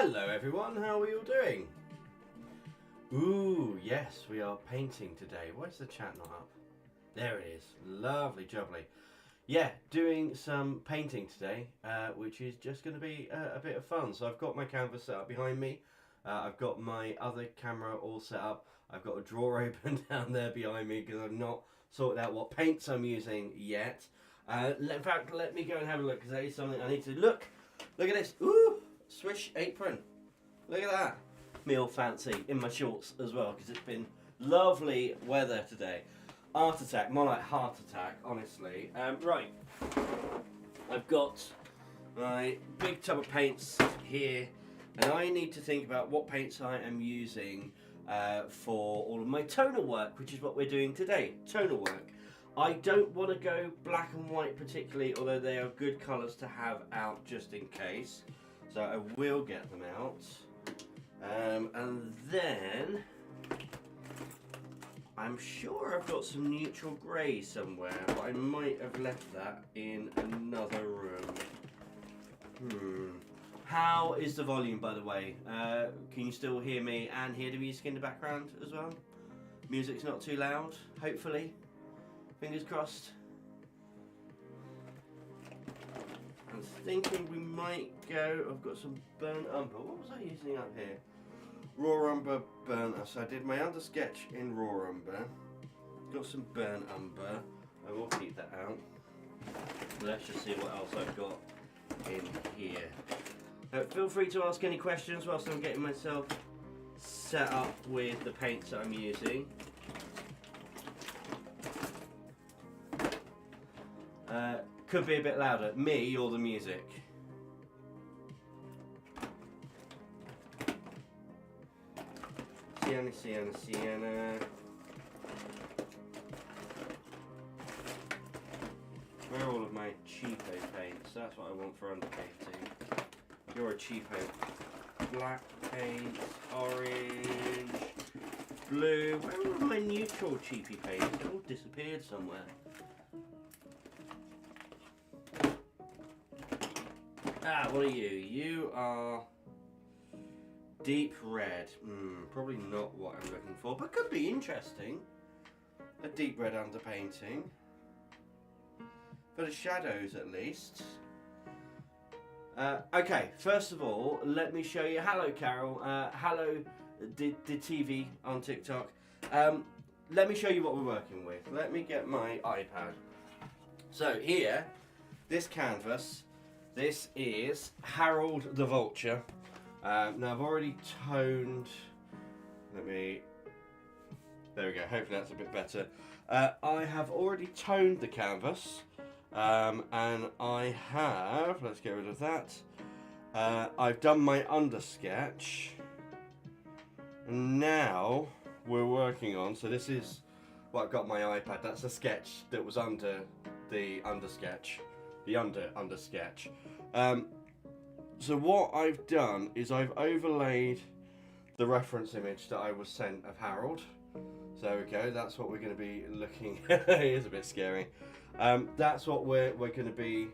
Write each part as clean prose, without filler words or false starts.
Hello everyone, how are you all doing? Ooh, yes, we are painting today. Why is the chat not up? There it is. Lovely jubbly. Yeah, doing some painting today, which is just going to be a bit of fun. So I've got my canvas set up behind me. I've got my other camera all set up. I've got a drawer open down there behind me because I've not sorted out what paints I'm using yet. In fact, let me go and have a look because that is something I need to look. Look at this. Ooh, swish apron. Look at that. Me all fancy in my shorts as well because it's been lovely weather today. Art attack, more like heart attack, honestly. Right, I've got my big tub of paints here, and I need to think about what paints I am using for all of my tonal work, which is what we're doing today, tonal work. I don't want to go black and white particularly, although they are good colours to have out just in case. So I will get them out. And then I'm sure I've got some neutral grey somewhere, but I might have left that in another room. How is the volume, by the way? Can you still hear me and hear the music in the background as well? Music's not too loud, hopefully. Fingers crossed. I'm thinking we might go. I've got some burnt umber. What was I using up here? Raw umber, burnt. So I did my under sketch in raw umber. Got some burnt umber. I will keep that out. Let's just see what else I've got in here. Feel free to ask any questions whilst I'm getting myself set up with the paints that I'm using. Could be a bit louder. Me or the music? Sienna, Sienna, Sienna. Where are all of my cheapo paints? That's what I want for underpainting. You're a cheapo. Black paint, orange, blue. Where are all my neutral cheapy paints? They all disappeared somewhere. What are you? You are deep red. Probably not what I'm looking for, but could be interesting. A deep red underpainting. For the shadows, at least. Okay, first of all, let me show you. Hello, Carol. Hello, the TV on TikTok. Let me show you what we're working with. Let me get my iPad. So here, this canvas. This is Harold the Vulture. Now I've already toned. There we go. Hopefully that's a bit better. I have already toned the canvas, and I have. Let's get rid of that. I've done my under sketch, and now we're working on. So this is what I've got on my iPad. That's a sketch that was under the under sketch. The under sketch. So what I've done is I've overlaid the reference image that I was sent of Harold. So there we go. That's what we're going to be looking. It is a bit scary. That's what we're going to be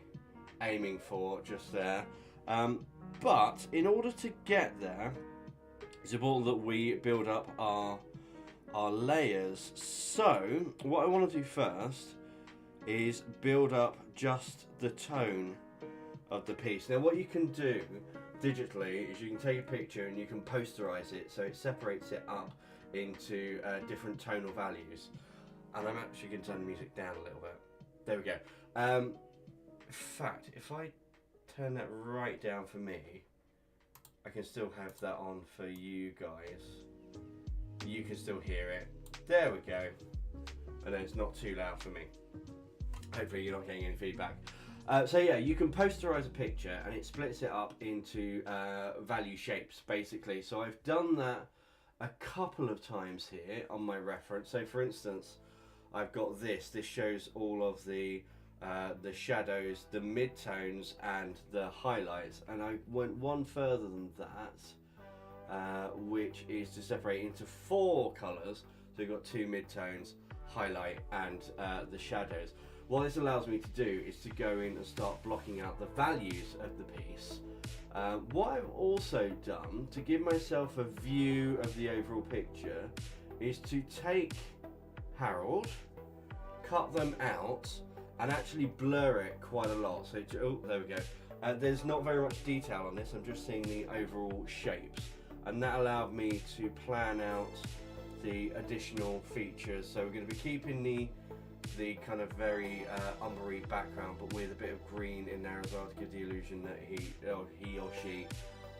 aiming for just there. But in order to get there, it's important that we build up our layers. So what I want to do first is build up just the tone of the piece. Now what you can do digitally is you can take a picture and you can posterize it so it separates it up into different tonal values. And I'm actually going to turn the music down a little bit. There we go. In fact, if I turn that right down for me, I can still have that on for you guys. You can still hear it. There we go. And then it's not too loud for me. Hopefully you're not getting any feedback. So yeah, you can posterize a picture and it splits it up into value shapes basically. So I've done that a couple of times here on my reference. So for instance, I've got this. This shows all of the shadows, the midtones and the highlights. And I went one further than that, which is to separate into 4 colors. So you've got 2 midtones, highlight and the shadows. What this allows me to do is to go in and start blocking out the values of the piece. What I've also done to give myself a view of the overall picture is to take Harold, cut them out, and actually blur it quite a lot. So, oh, there we go. There's not very much detail on this, I'm just seeing the overall shapes. And that allowed me to plan out the additional features. So we're going to be keeping the kind of very umbery background, but with a bit of green in there as well to give the illusion that he or she,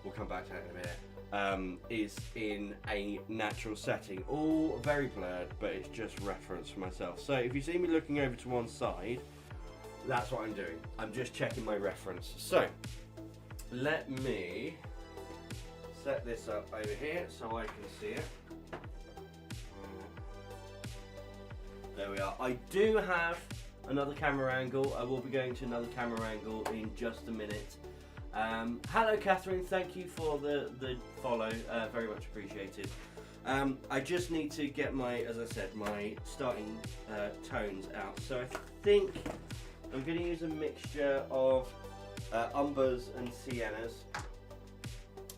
we'll come back to that in a minute, is in a natural setting. All very blurred, but it's just reference for myself. So if you see me looking over to one side, that's what I'm doing. I'm just checking my reference. So let me set this up over here so I can see it. There we are. I do have another camera angle. I will be going to another camera angle in just a minute. Hello Catherine, thank you for the follow, very much appreciated. I just need to get my, as I said, my starting tones out. So I think I'm going to use a mixture of umbers and siennas.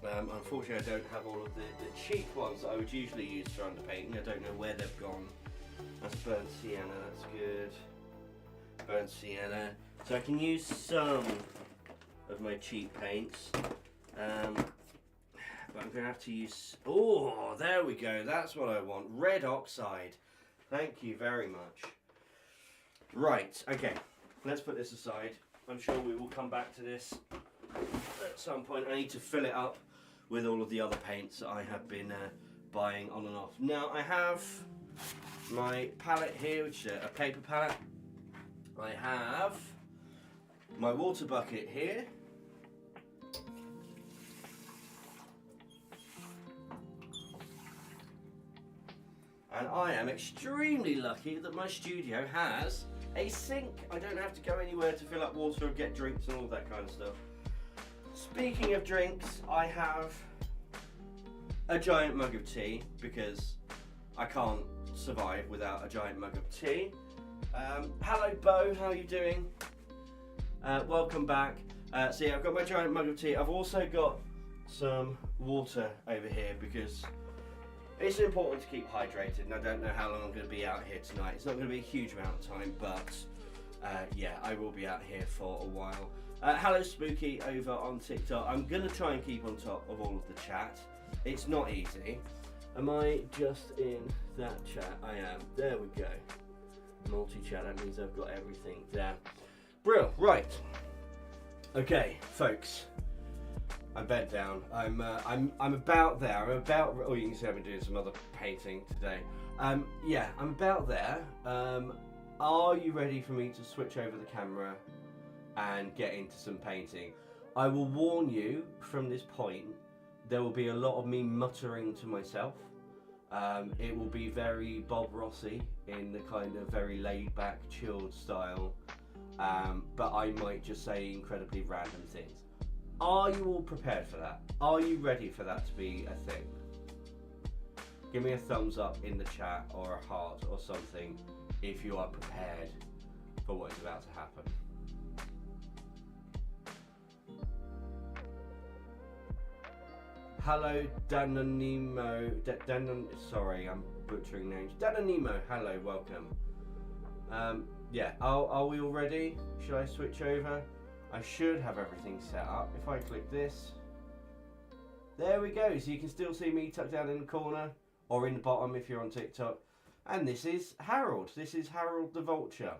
Unfortunately I don't have all of the cheap ones that I would usually use for underpainting. I don't know where they've gone. That's burnt sienna, that's good. Burnt sienna. So I can use some of my cheap paints. But I'm going to have to use... Oh, there we go. That's what I want. Red oxide. Thank you very much. Right, okay. Let's put this aside. I'm sure we will come back to this at some point. I need to fill it up with all of the other paints that I have been buying on and off. Now, I have my palette here, which is a paper palette. I have my water bucket here. And I am extremely lucky that my studio has a sink. I don't have to go anywhere to fill up water or get drinks and all that kind of stuff. Speaking of drinks, I have a giant mug of tea because I can't survive without a giant mug of tea. Hello Bo, how are you doing? Welcome back. So yeah, I've got my giant mug of tea. I've also got some water over here because it's important to keep hydrated, and I don't know how long I'm going to be out here tonight. It's not going to be a huge amount of time, but yeah, I will be out here for a while. Hello Spooky over on TikTok. I'm going to try and keep on top of all of the chat. It's not easy. Am I just in that chat? I am. There we go. Multi-chat, that means I've got everything there. Brill, right. Okay, folks. I'm bent down. I'm about there. I'm about. Oh, you can see I've been doing some other painting today. Yeah, I'm about there. Are you ready for me to switch over the camera and get into some painting? I will warn you from this point. There will be a lot of me muttering to myself. It will be very Bob Rossi in the kind of very laid-back, chilled style. But I might just say incredibly random things. Are you all prepared for that? Are you ready for that to be a thing? Give me a thumbs up in the chat or a heart or something if you are prepared for what is about to happen. Hello Danonimo, sorry I'm butchering names. Danonimo, hello, welcome. Yeah, are we all ready? Should I switch over? I should have everything set up. If I click this, there we go. So you can still see me tucked down in the corner or in the bottom if you're on TikTok. And this is Harold. This is Harold the vulture.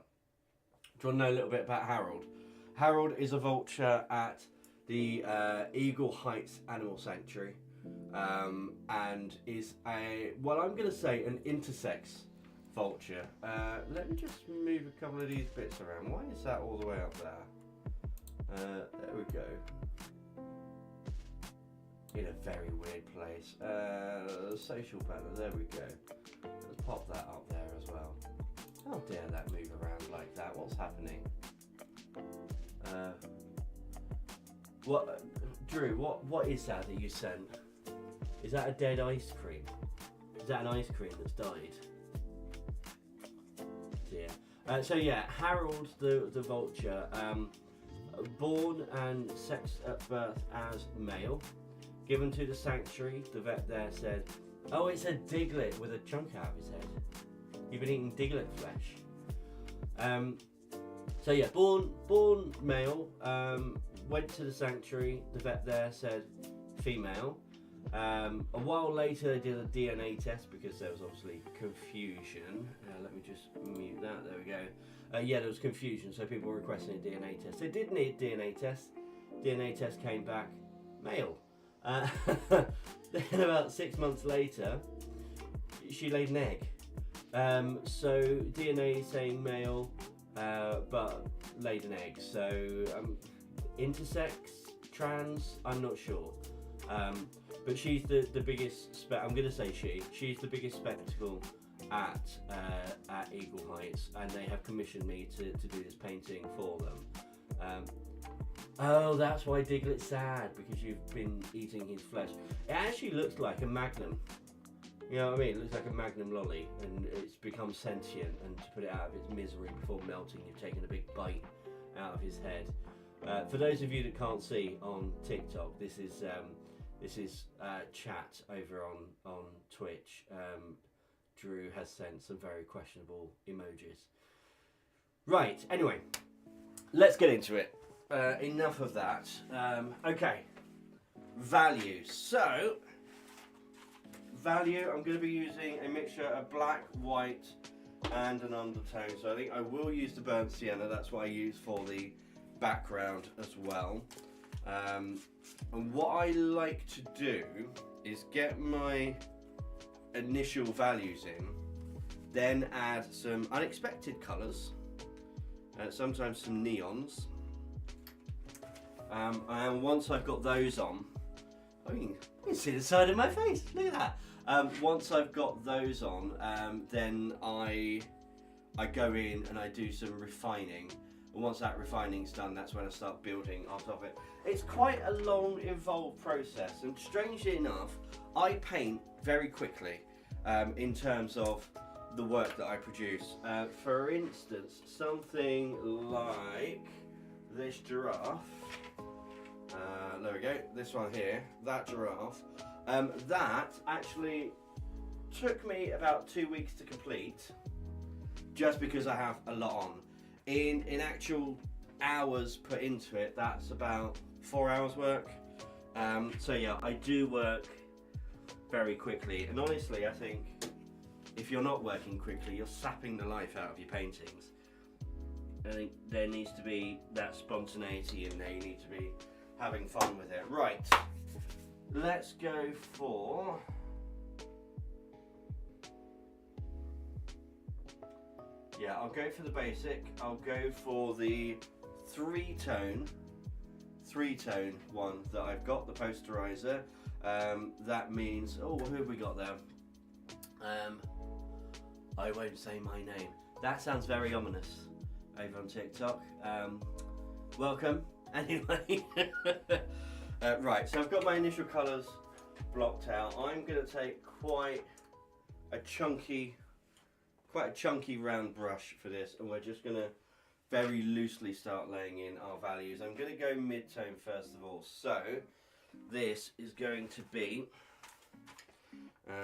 Do you want to know a little bit about Harold? Harold is a vulture at the Eagle Heights Animal Sanctuary and is a, well, I'm going to say an intersex vulture. Let me just move a couple of these bits around. Why is that all the way up there? There we go. In a very weird place. Social banner, there we go. Let's pop that up there as well. How dare that move around like that? What's happening? What, Drew, what is that you sent? Is that a dead ice cream? Is that an ice cream that's died? Yeah. So yeah, Harold the vulture, born and sexed at birth as male, given to the sanctuary. The vet there said, "Oh, it's a diglet with a chunk out of his head. You've been eating diglet flesh." So yeah, born male, went to the sanctuary. The vet there said female. A while later, they did a DNA test because there was obviously confusion. Let me just mute that. There we go. Yeah, there was confusion, so people were requesting a DNA test. They did need a DNA test. DNA test came back male. Then about 6 months later, she laid an egg. So DNA saying male, but laid an egg. So intersex, trans, I'm not sure. But she's the biggest. I'm going to say she's the biggest spectacle at Eagle Heights, and they have commissioned me to do this painting for them. Oh, that's why Diglet's sad, because you've been eating his flesh. It actually looks like a Magnum. You know what I mean? It looks like a Magnum lolly, and it's become sentient, and to put it out of its misery before melting, you've taken a big bite out of his head. For those of you that can't see on TikTok, this is chat over on Twitch. Drew has sent some very questionable emojis. Right, anyway, let's get into it. Enough of that. Okay, value. So, value, I'm going to be using a mixture of black, white, and an undertone. So I think I will use the burnt sienna. That's what I use for the background as well. And what I like to do is get my initial values in, then add some unexpected colours, sometimes some neons. And once I've got those on, you can see the side of my face, look at that. Once I've got those on, then I go in and I do some refining. And once that refining's done, that's when I start building on top of it. It's quite a long, involved process, and strangely enough, I paint very quickly in terms of the work that I produce. For instance, something like this giraffe. There we go, this one here, that giraffe. That actually took me about 2 weeks to complete, just because I have a lot on. In actual hours put into it, that's about 4 hours work. So yeah, I do work very quickly, and honestly I think if you're not working quickly, you're sapping the life out of your paintings. I think there needs to be that spontaneity in there. You need to be having fun with it. Right, let's go for I'll go for the basic. I'll go for the three-tone one that I've got, the posterizer. That means, who have we got there? I won't say my name. That sounds very ominous over on TikTok. Welcome, anyway. Right, so I've got my initial colours blocked out. I'm going to take quite a chunky round brush for this, and we're just going to very loosely start laying in our values. I'm going to go mid-tone first of all. So this is going to be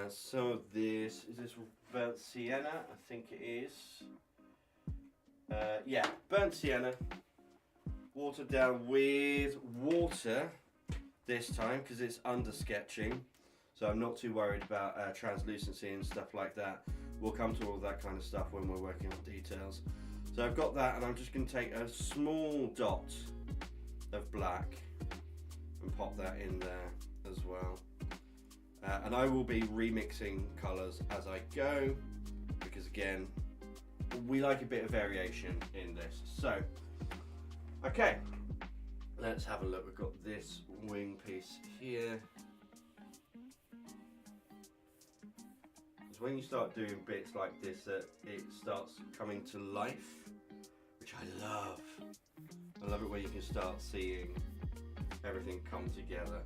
some of this. Is this burnt sienna? I think it is. Yeah, burnt sienna, watered down with water this time because it's under sketching, so I'm not too worried about translucency and stuff like that. We'll come to all that kind of stuff when we're working on details. So I've got that, and I'm just going to take a small dot of black and pop that in there as well. And I will be remixing colours as I go, because again, we like a bit of variation in this. So, okay, let's have a look. We've got this wing piece here. It's when you start doing bits like this that it starts coming to life, which I love. I love it when you can start seeing everything come together.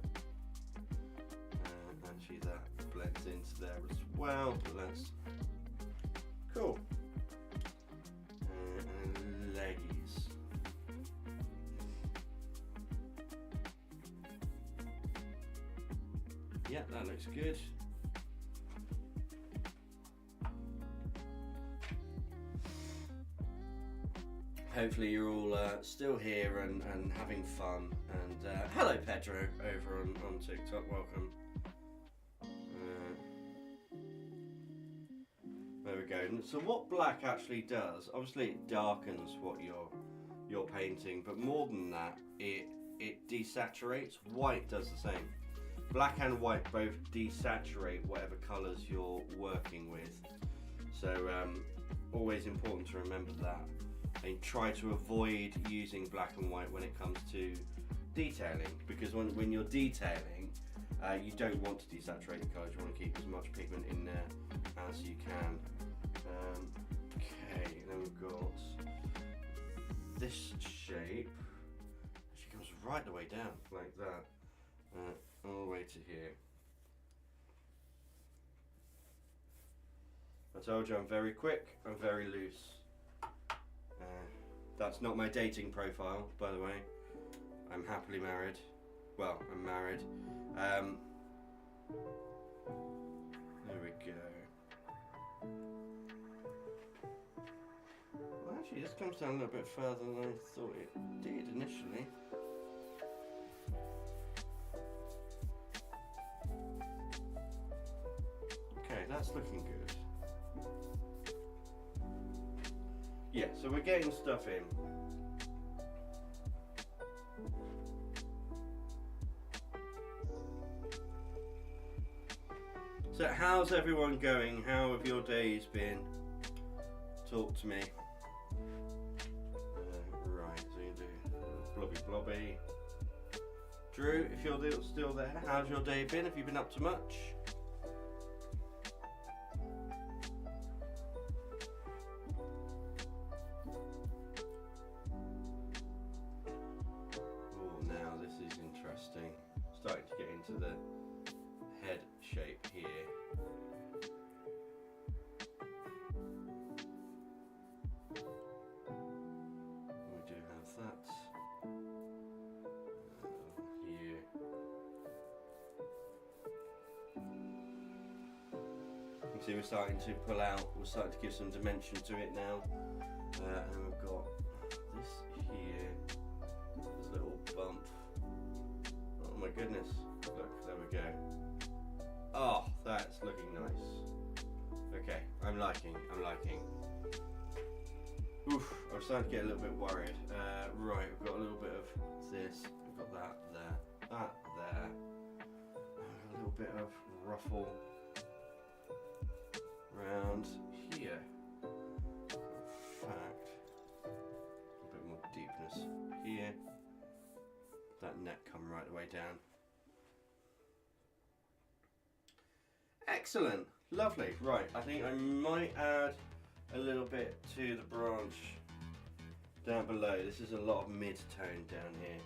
Actually that blends into there as well, but that's cool. Yeah, that looks good. Hopefully you're all still here and having fun. And hello Pedro over on TikTok, welcome. There we go. So what black actually does, obviously it darkens what you're painting, but more than that, it desaturates. White does the same. Black and white both desaturate whatever colours you're working with. So always important to remember that. And try to avoid using black and white when it comes to detailing, because when you're detailing, you don't want to desaturate the colours. You want to keep as much pigment in there as you can. Okay, then we've got this shape. She comes right the way down, like that, all the way to here. I told you I'm very quick, I'm very loose. That's not my dating profile, by the way. I'm happily married. Well, I'm married. There we go. Well, actually, this comes down a little bit further than I thought it did initially. Okay, that's looking good. Yeah, so we're getting stuff in. So how's everyone going? How have your days been? Talk to me. Right, so you do blobby blobby. Drew, if you're still there, how's your day been? Have you been up to much? Starting to get into the head shape here. We do have that here. You can see we're starting to pull out, we're starting to give some dimension to it now. And we've got this here, this little bump. Oh my goodness, look, there we go. Oh, that's looking nice. Okay, I'm liking. Oof, I'm starting to get a little bit worried. Right, we've got a little bit of this, we've got that there, that there. A little bit of ruffle around here. In fact, a bit more deepness here. That neck come right the way down. Excellent, lovely. Right, I think I might add a little bit to the branch down below. This is a lot of mid-tone down here.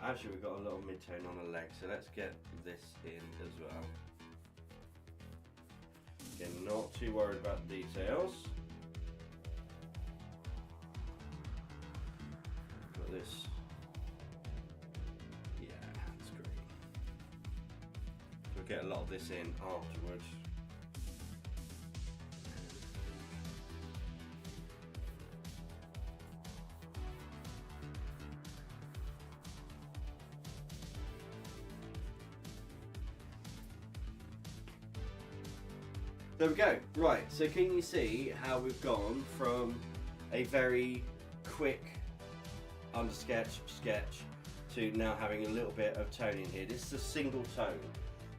Actually, we've got a lot of mid-tone on the leg, so let's get this in as well. Again, not too worried about the details. Got this. Get a lot of this in afterwards. There we go. Right, so can you see how we've gone from a very quick sketch to now having a little bit of tone in here. This is a single tone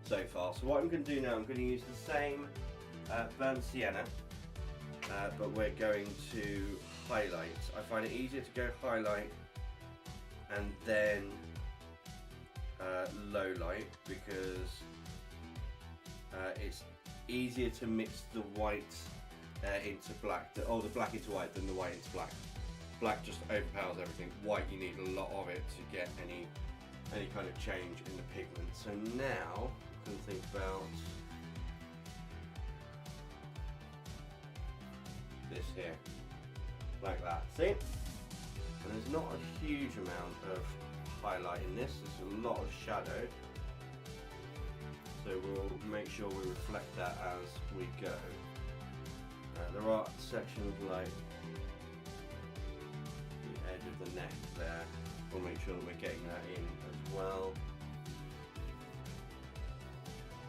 so far. So what I'm going to do now, I'm going to use the same burnt sienna, but we're going to highlight. I find it easier to go highlight and then low light, because it's easier to mix the white into black, the black into white than the white into black. Black just overpowers everything. White, you need a lot of it to get any kind of change in the pigment. So now I can think about this here, like that. See? And there's not a huge amount of highlight in this. There's a lot of shadow. So we'll make sure we reflect that as we go. There are sections like the edge of the neck there. We'll make sure that we're getting that in as well.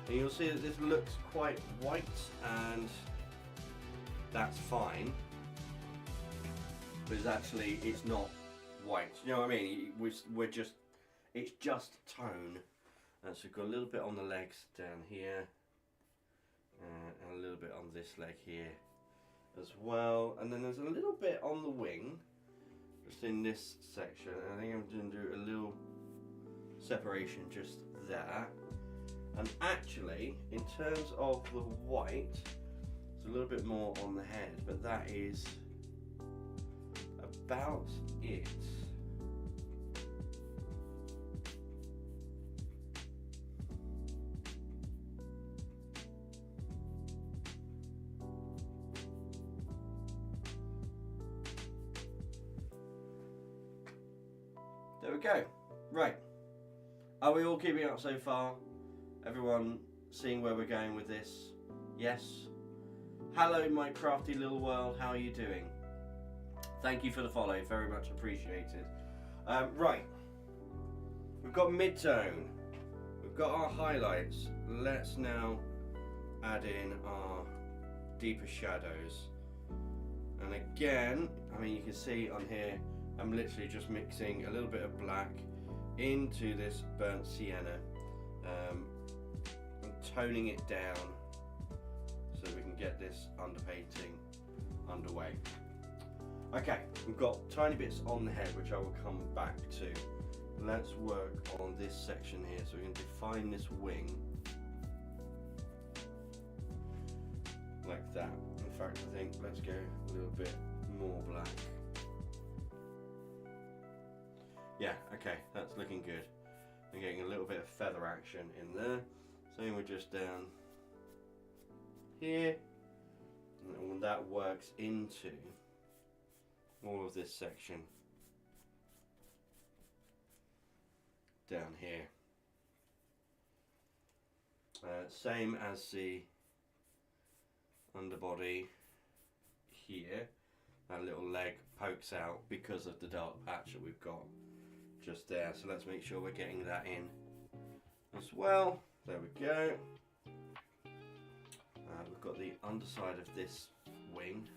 And you'll see that this looks quite white, and that's fine. But it's not white. You know what I mean? It's just tone. So we've got a little bit on the legs down here, and a little bit on this leg here as well. And then there's a little bit on the wing, just in this section. And I think I'm going to do a little separation just there. And actually, in terms of the white, there's a little bit more on the head, but that is about it. There we go. Right. Are we all keeping up so far? Everyone seeing where we're going with this? Yes? Hello, my crafty little world. How are you doing? Thank you for the follow. Very much appreciated. Right. We've got mid-tone. We've got our highlights. Let's now add in our deeper shadows. And again, I mean, you can see on here, I'm literally just mixing a little bit of black into this burnt sienna. I'm toning it down so we can get this underpainting underway. Okay, we've got tiny bits on the head which I will come back to. Let's work on this section here so we can define this wing like that. In fact, I think let's go a little bit more black. Yeah, okay, that's looking good. I'm getting a little bit of feather action in there. Same with just down here. And that works into all of this section down here. Same as the underbody here. That little leg pokes out because of the dark patch that we've got just there. So let's make sure we're getting that in as well. There we go. We've got the underside of this wing.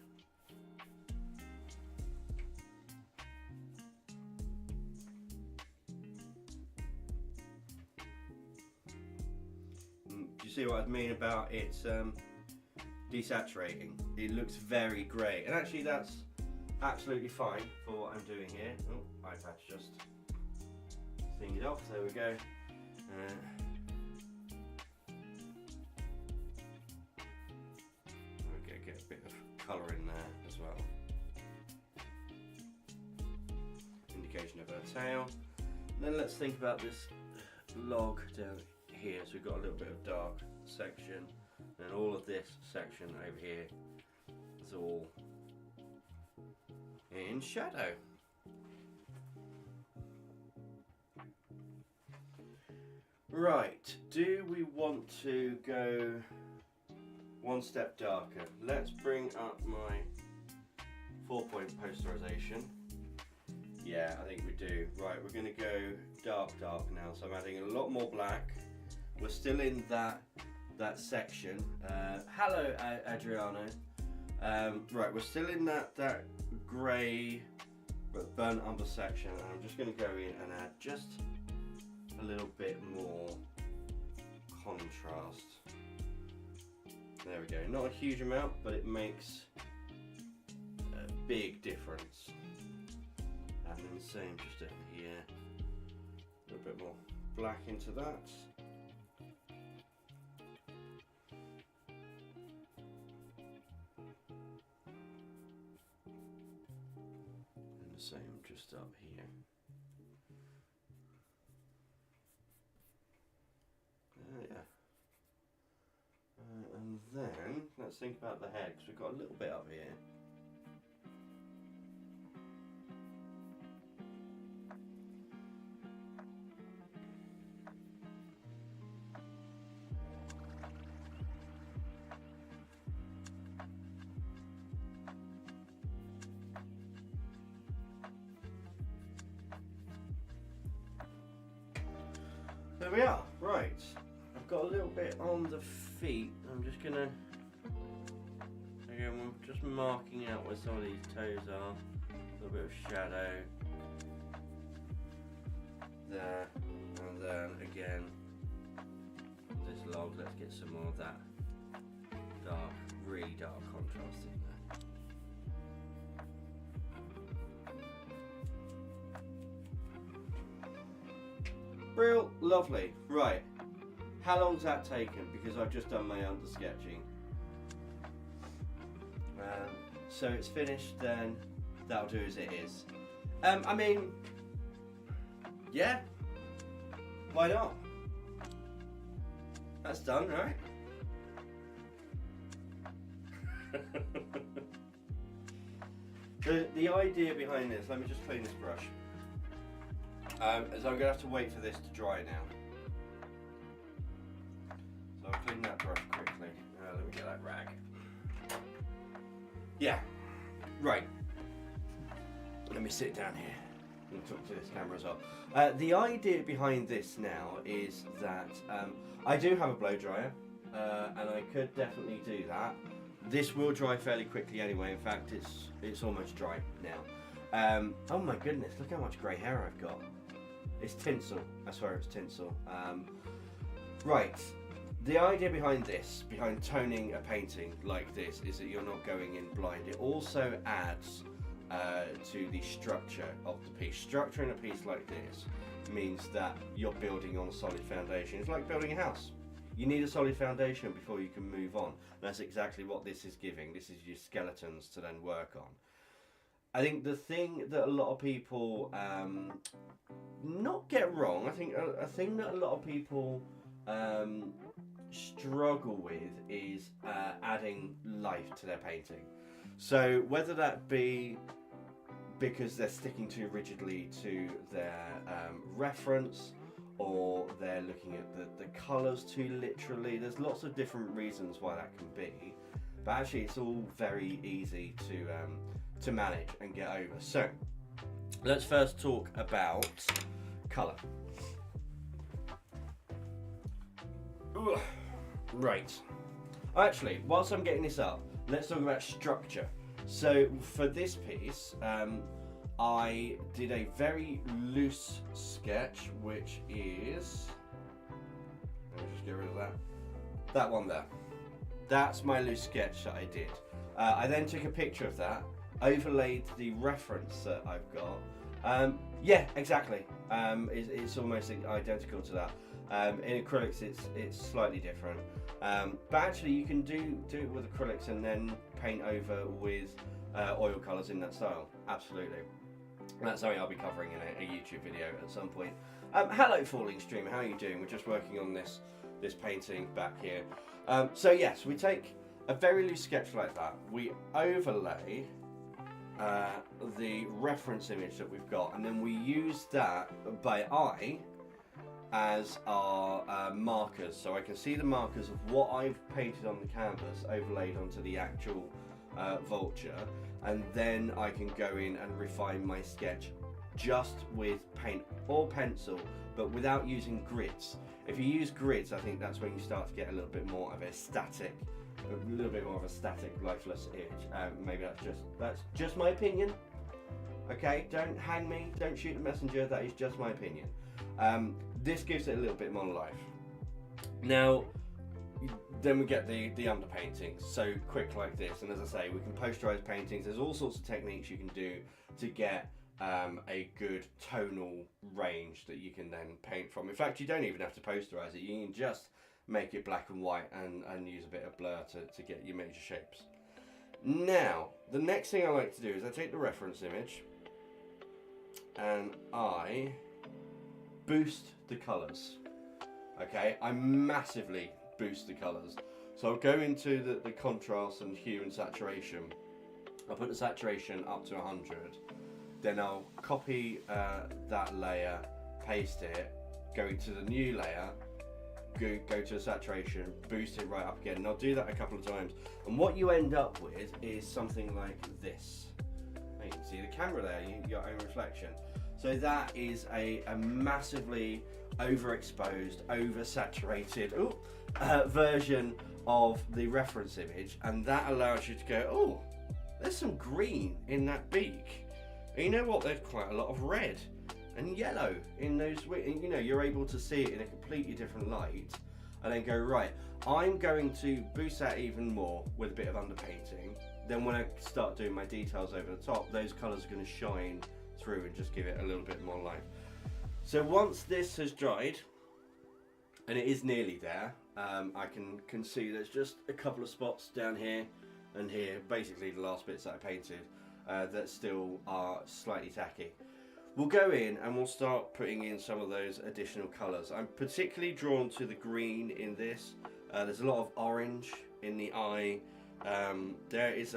Do you see what I mean about it desaturating? It looks very grey, and actually that's absolutely fine for what I'm doing here. Oh, iPad's just thinged it off. There we go. Okay, get a bit of colour in there as well. Indication of her tail. And then let's think about this log down here. So we've got a little bit of dark section, and all of this section over here is all in shadow. Right, do we want to go one step darker? Let's bring up my 4-point posterization. Yeah, I think we do. Right, we're going to go dark now. So I'm adding a lot more black. We're still in that section. Hello, Adriano. Right, we're still in that grey but burnt umber section, and I'm just going to go in and add just a little bit more contrast. There we go. Not a huge amount, but it makes a big difference. And then the same just over here. A little bit more black into that. And the same just up here. Yeah. And then let's think about the head, because we've got a little bit up here. There we are, right. I've got a little bit on the feet. I'm just gonna, again, I'm just marking out where some of these toes are. A little bit of shadow. There, and then again, this log, let's get some more of that dark, really dark contrast in there. Real lovely. Right, how long's that taken? Because I've just done my under sketching. So it's finished, then that'll do as it is. I mean, yeah, why not? That's done, right? The idea behind this, let me just clean this brush. Is I'm going to have to wait for this to dry now. So I'll clean that brush quickly. Let me get that rag. Yeah, right. Let me sit down here and talk to this camera as well. The idea behind this now is that I do have a blow dryer, and I could definitely do that. This will dry fairly quickly anyway. In fact, it's almost dry now. Oh my goodness, look how much grey hair I've got. It's tinsel, I swear it's tinsel. Right, the idea behind this, behind toning a painting like this, is that you're not going in blind. It also adds to the structure of the piece. Structuring a piece like this means that you're building on a solid foundation. It's like building a house. You need a solid foundation before you can move on. And that's exactly what this is giving. This is your skeletons to then work on. I think the thing that a lot of people not get wrong, I think a thing that a lot of people struggle with is adding life to their painting. So whether that be because they're sticking too rigidly to their reference, or they're looking at the colours too literally, there's lots of different reasons why that can be. But actually it's all very easy to manage and get over. So let's first talk about colour. Ugh. Right. Actually, whilst I'm getting this up, let's talk about structure. So for this piece, I did a very loose sketch, which is, let me just get rid of that one there. That's my loose sketch that I did. I then took a picture of that, overlaid the reference that I've got. Yeah, exactly. It's almost identical to that. In acrylics, it's slightly different. But actually, you can do it with acrylics and then paint over with oil colours in that style. Absolutely. And that's something I'll be covering in a YouTube video at some point. Hello, Falling Stream. How are you doing? We're just working on this painting back here. So yes, we take a very loose sketch like that. We overlay the reference image that we've got, and then we use that by eye as our markers. So I can see the markers of what I've painted on the canvas overlaid onto the actual vulture, and then I can go in and refine my sketch just with paint or pencil, but without using grids. If you use grids, I think that's when you start to get a little bit more of a static, lifeless image. Maybe that's just my opinion. Okay, don't hang me, don't shoot the messenger. That is just my opinion. This gives it a little bit more life. Now, then we get the underpainting, so quick like this, and as I say, we can posterize paintings. There's all sorts of techniques you can do to get a good tonal range that you can then paint from. In fact, you don't even have to posterize it. You can just make it black and white and use a bit of blur to get your major shapes. Now, the next thing I like to do is I take the reference image and I boost the colors. Okay, I massively boost the colors. So I'll go into the contrast and hue and saturation. I'll put the saturation up to 100. Then I'll copy that layer, paste it, go into the new layer, go to the saturation, boost it right up again. And I'll do that a couple of times. And what you end up with is something like this. You can see the camera there, your own reflection. So that is a massively overexposed, oversaturated version of the reference image, and that allows you to go, oh, there's some green in that beak. And you know what? There's quite a lot of red and yellow in those. You know, you're able to see it in a completely different light, and then go, right, I'm going to boost that even more with a bit of underpainting. Then when I start doing my details over the top, those colours are going to shine through and just give it a little bit more life. So once this has dried, and it is nearly there, I can see there's just a couple of spots down here and here, basically the last bits that I painted, that still are slightly tacky. We'll go in and we'll start putting in some of those additional colours. I'm particularly drawn to the green in this. There's a lot of orange in the eye. There is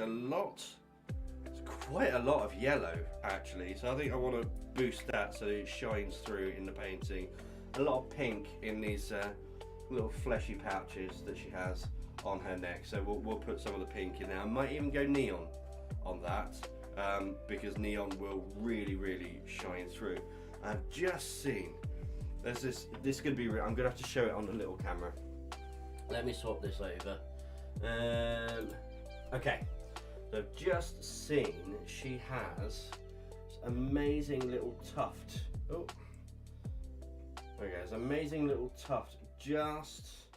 quite a lot of yellow actually, so I think I want to boost that so it shines through in the painting. A lot of pink in these little fleshy pouches that she has on her neck, so we'll put some of the pink in there. I might even go neon on that, because neon will really shine through. I've just seen there's this is going to be I'm going to have to show it on the little camera. Let me swap this over. Okay, so I've just seen she has this amazing little tuft. Oh, okay, there's an amazing little tuft just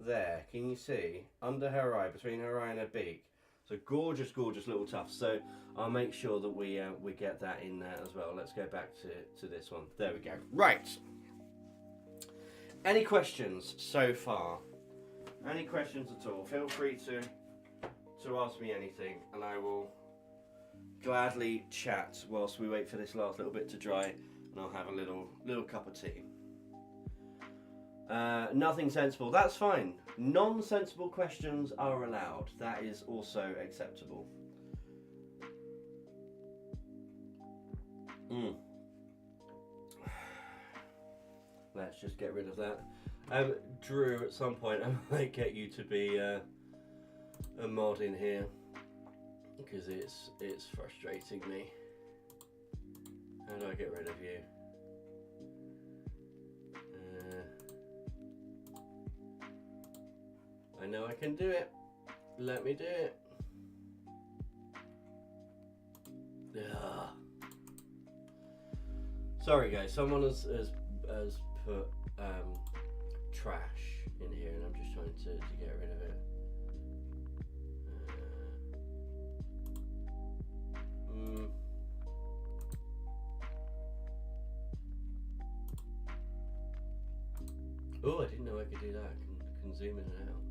there. Can you see under her eye, between her eye and her beak? So gorgeous little tuft. So I'll make sure that we get that in there as well. Let's go back to this one. There we go. Right. Any questions so far? Any questions at all? Feel free to ask me anything, and I will gladly chat whilst we wait for this last little bit to dry, and I'll have a little cup of tea. Nothing sensible. That's fine. Non-sensible questions are allowed. That is also acceptable. Let's just get rid of that. Drew, at some point I might get you to be a mod in here, because it's frustrating me. How do I get rid of you? I know I can do it. Let me do it. Ugh. Sorry guys, someone has put trash in here, and I'm just trying to get rid of it. Oh, I didn't know I could do that. I can zoom in and out.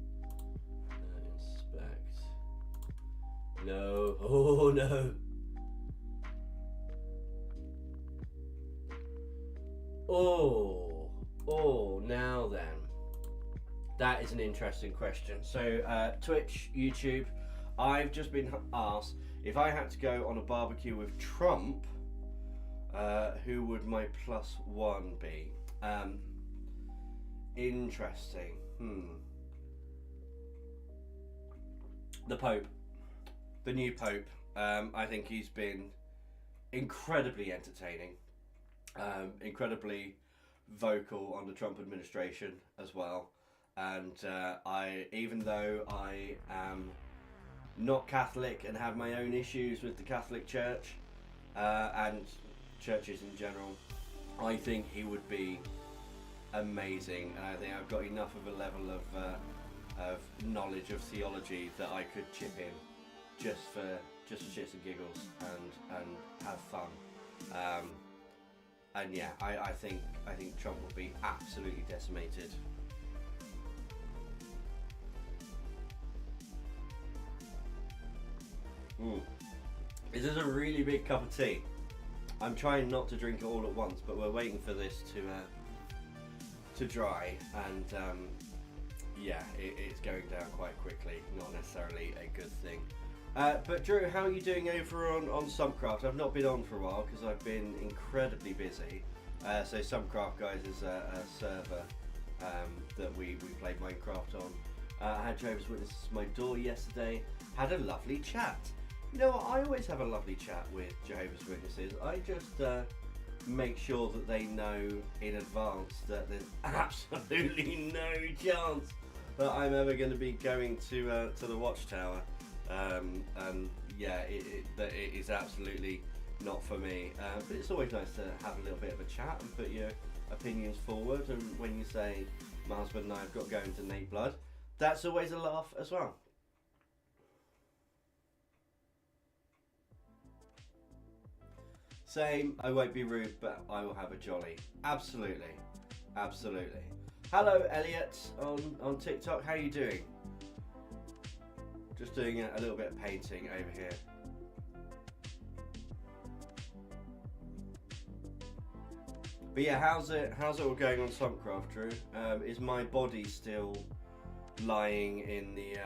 Inspect. No. Oh no. Oh, now then. That is an interesting question. So, Twitch, YouTube, I've just been asked if I had to go on a barbecue with Trump, who would my +1 be? Interesting. The Pope, the new Pope. I think he's been incredibly entertaining, incredibly vocal on the Trump administration as well. And even though I am not Catholic and have my own issues with the Catholic Church and churches in general, I think he would be amazing, and I think I've got enough of a level of knowledge of theology that I could chip in just for shits and giggles and have fun. And yeah, I think Trump will be absolutely decimated. This is a really big cup of tea. I'm trying not to drink it all at once, but we're waiting for this to dry, and yeah, it's going down quite quickly. Not necessarily a good thing. But Drew, how are you doing over on Sumpcraft? I've not been on for a while because I've been incredibly busy. So Sumpcraft, guys, is a server that we played Minecraft on. I had Jehovah's Witnesses at my door yesterday. Had a lovely chat. You know what? I always have a lovely chat with Jehovah's Witnesses. I just make sure that they know in advance that there's absolutely no chance that I'm ever going to be going to the Watchtower, and yeah, that it is absolutely not for me. But it's always nice to have a little bit of a chat and put your opinions forward. And when you say my husband and I have got to go into Nate Blood, that's always a laugh as well. Same, I won't be rude, but I will have a jolly. Absolutely, absolutely. Hello, Elliot on TikTok. How are you doing? Just doing a little bit of painting over here. But yeah, how's it all going on Songcraft, Drew? Is my body still lying in the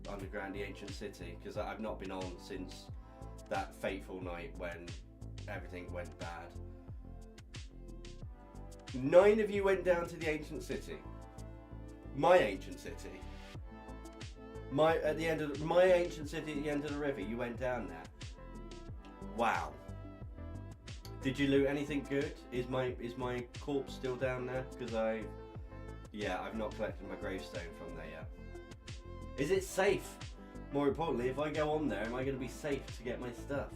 underground, the ancient city? Because I've not been on since that fateful night when everything went bad. 9 of you went down to the ancient city. My ancient city. My ancient city at the end of the river. You went down there. Wow. Did you loot anything good? Is my corpse still down there? Because I've not collected my gravestone from there yet. Is it safe? More importantly, if I go on there, am I going to be safe to get my stuff?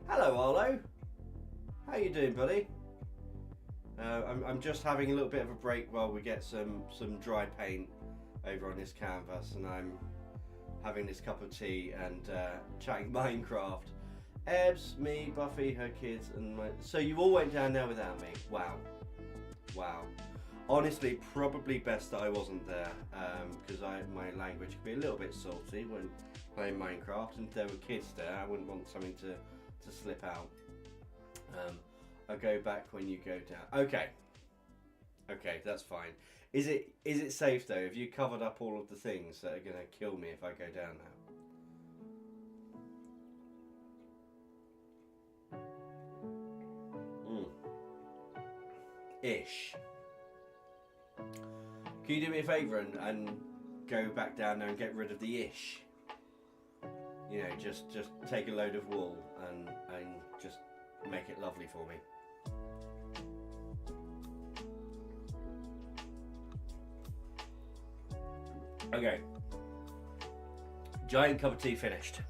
Hello, Arlo. How you doing, buddy? I'm just having a little bit of a break while we get some dry paint over on this canvas, and I'm having this cup of tea and chatting Minecraft. Ebbs, me, Buffy, her kids, and my... So you all went down there without me. Wow. Wow. Honestly, probably best that I wasn't there, because my language could be a little bit salty when playing Minecraft, and if there were kids there, I wouldn't want something to slip out. I'll go back when you go down. Okay, that's fine. Is it safe though? Have you covered up all of the things that are going to kill me if I go down now? Ish. Can you do me a favour and go back down there and get rid of the ish? You know, just take a load of wool and just make it lovely for me. Okay. Giant cup of tea finished.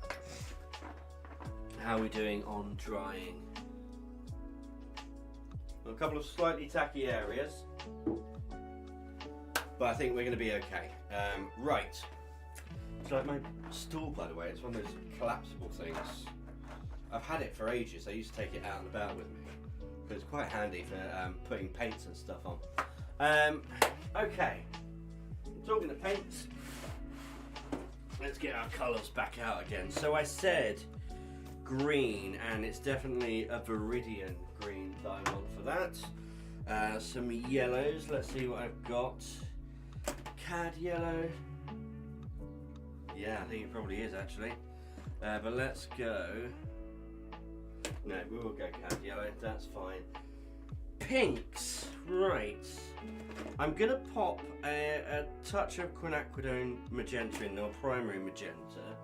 How are we doing on drying? A couple of slightly tacky areas, but I think we're going to be okay. Right. It's like my stool, by the way. It's one of those collapsible things. I've had it for ages. I used to take it out and about with me, but it's quite handy for putting paints and stuff on. Okay. Talking of paints, let's get our colours back out again. So I said green, and it's definitely a Viridian green that I want for that. Some yellows. Let's see what I've got. Cad yellow. Yeah, I think it probably is actually. But let's go. No, we will go cad yellow. That's fine. Pinks. Right. I'm gonna pop a touch of quinacridone magenta in there, or primary magenta,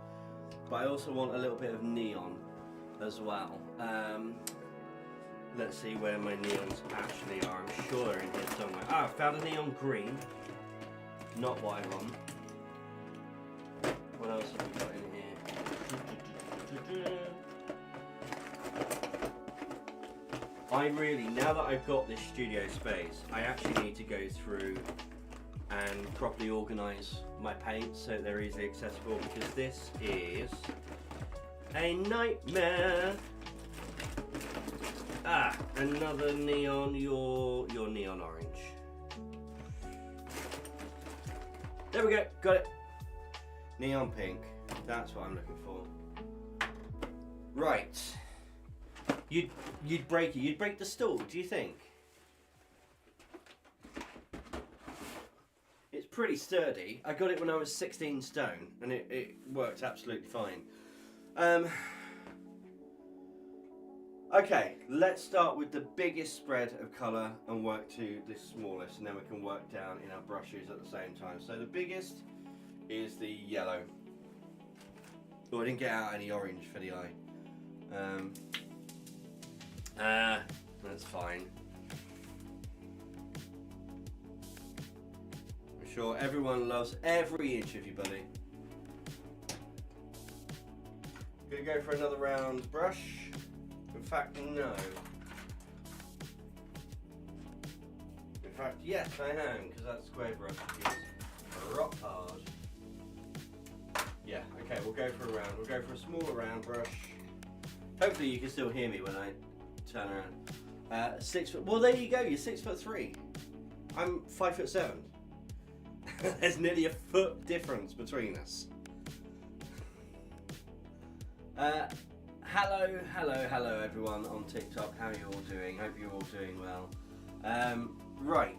but I also want a little bit of neon as well. Let's see where my neons actually are. I'm sure they're in here somewhere. Ah, I found a neon green. Not what I want. What else have we got in here? I really, now that I've got this studio space, I actually need to go through and properly organise my paints so they're easily accessible, because this is a nightmare. Ah, another neon, your neon orange. There we go, got it. Neon pink, that's what I'm looking for. Right. You'd break it. You'd break the stool, do you think? It's pretty sturdy. I got it when I was 16 stone, and it worked absolutely fine. Okay, let's start with the biggest spread of colour and work to the smallest, and then we can work down in our brushes at the same time. So the biggest is the yellow. Oh, I didn't get out any orange for the eye. That's fine. I'm sure everyone loves every inch of you, buddy. Gonna go for another round brush. In fact, no. In fact, yes, I am, because that square brush is rock hard. Yeah, okay, we'll go for a round. We'll go for a smaller round brush. Hopefully you can still hear me when I turn around. 6 foot, well there you go, you're 6'3". I'm 5'7". There's nearly a foot difference between us. Hello everyone on TikTok. How are you all doing? Hope you're all doing well. Right.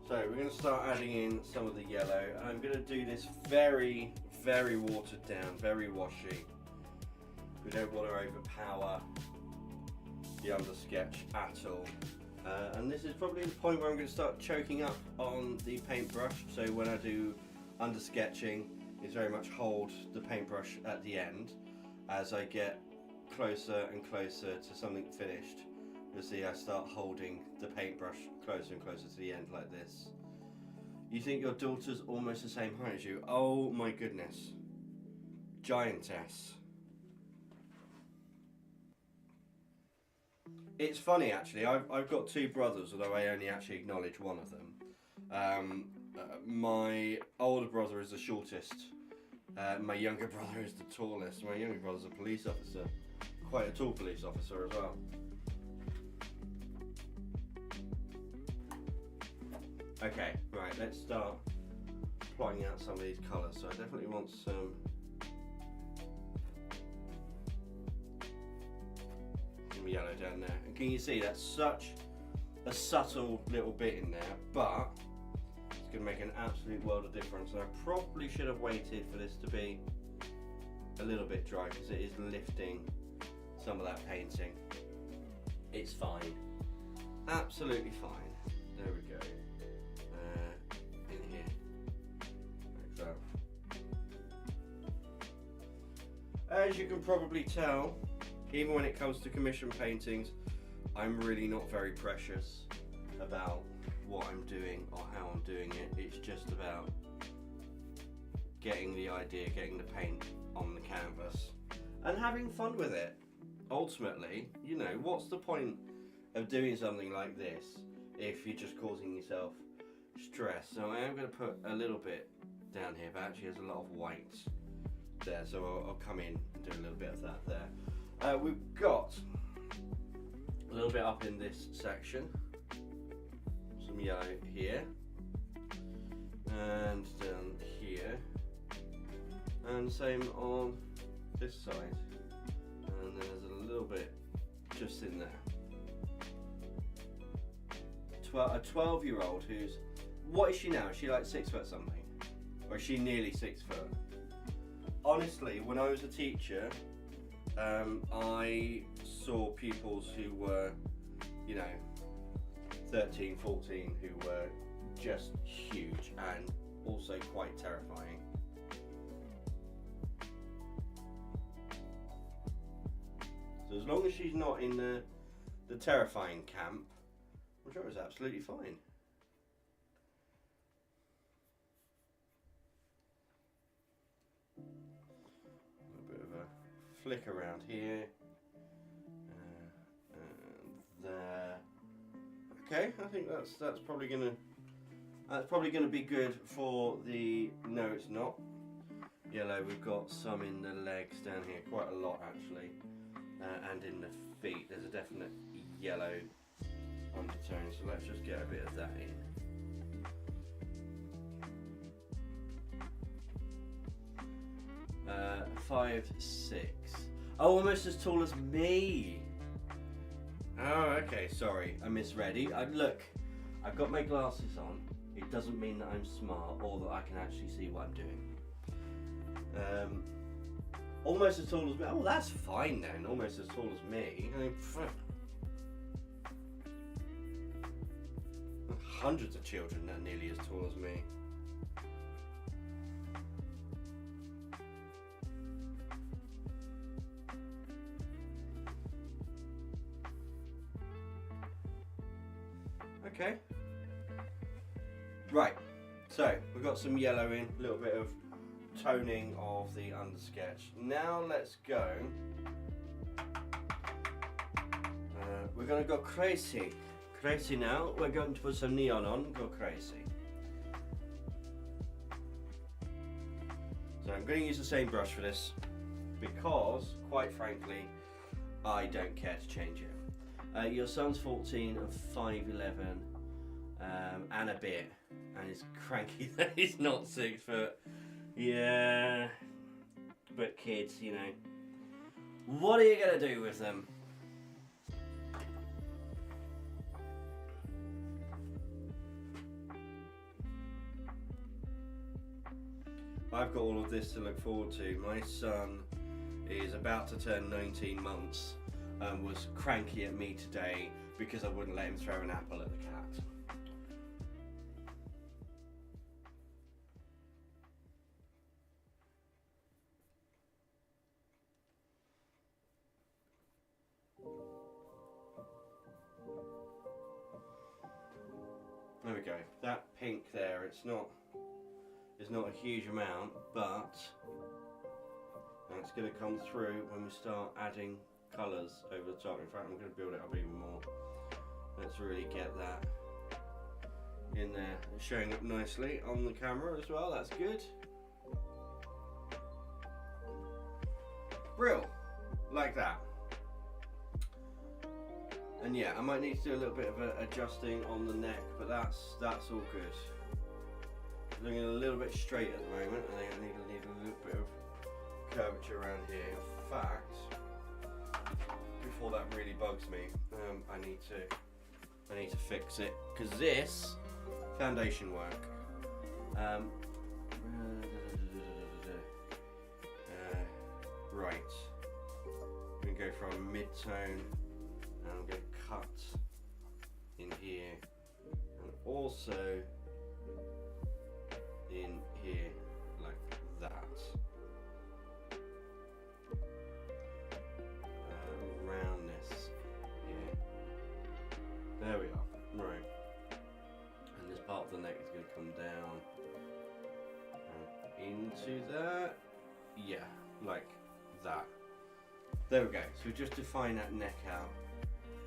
So we're going to start adding in some of the yellow. I'm going to do this very, very watered down, very washy. We don't want to overpower the undersketch at all. And this is probably the point where I'm going to start choking up on the paintbrush. So when I do undersketching, it's very much hold the paintbrush at the end. As I get closer and closer to something finished, you'll see I start holding the paintbrush closer and closer to the end like this. You think your daughter's almost the same height as you? Oh my goodness. Giantess. It's funny actually, I've got two brothers, although I only actually acknowledge one of them. My older brother is the shortest. My younger brother is the tallest. My younger brother's a police officer. Quite a tall police officer as well. Okay, right, let's start plotting out some of these colours. So I definitely want some yellow down there. And can you see that's such a subtle little bit in there, but it's going to make an absolute world of difference. And I probably should have waited for this to be a little bit dry because it is lifting some of that painting. It's fine. Absolutely fine. There we go. In here. Like that. As you can probably tell, even when it comes to commission paintings, I'm really not very precious about what I'm doing or how I'm doing it. It's just about getting the idea, getting the paint on the canvas and having fun with it. Ultimately, you know, what's the point of doing something like this if you're just causing yourself stress? So I am going to put a little bit down here, but actually there's a lot of white there, so I'll come in and do a little bit of that there. We've got a little bit up in this section, some yellow here, and down here, and same on this side, and then there's a little bit just in there. A 12-year-old who's, what is she now? Is she like 6 foot something? Or is she nearly 6 foot? Honestly, when I was a teacher, I saw pupils who were, you know, 13, 14, who were just huge and also quite terrifying. So as long as she's not in the terrifying camp, I'm sure it's absolutely fine. A bit of a flick around here, and there. Okay, I think that's probably gonna be good for the. No, it's not. Yellow. We've got some in the legs down here, quite a lot actually, and in the feet. There's a definite yellow undertone, so let's just get a bit of that in. Uh, 5'6". Oh, almost as tall as me. Oh, okay, sorry, I misread. Look, I've got my glasses on. It doesn't mean that I'm smart or that I can actually see what I'm doing. Almost as tall as me. Oh, that's fine then. Almost as tall as me. I mean, hundreds of children that are nearly as tall as me. Okay. Right, so we've got some yellow in, a little bit of toning of the undersketch. Now let's go. We're going to go crazy. Crazy now. We're going to put some neon on, go crazy. So I'm going to use the same brush for this because, quite frankly, I don't care to change it. Your son's 14 and 5'11", and a bit, and he's cranky that he's not 6 foot. Yeah, but kids, you know, what are you going to do with them? I've got all of this to look forward to. My son is about to turn 19 months and was cranky at me today because I wouldn't let him throw an apple at the cat. There we go. That pink there, it's not a huge amount, but it's going to come through when we start adding colours over the top. In fact, I'm going to build it up even more. Let's really get that in there. It's showing up nicely on the camera as well. That's good. Brill, like that. And yeah, I might need to do a little bit of adjusting on the neck, but that's all good. Looking a little bit straight at the moment. I think I need a little bit of curvature around here. In fact, before that really bugs me, I need to fix it because this foundation work. Right, I'm gonna go from mid-tone, and I'm gonna cut in here, and also in here like that. Roundness here. There we are. Right. And this part of the neck is going to come down and into that. Yeah, like that. There we go. So we just define that neck out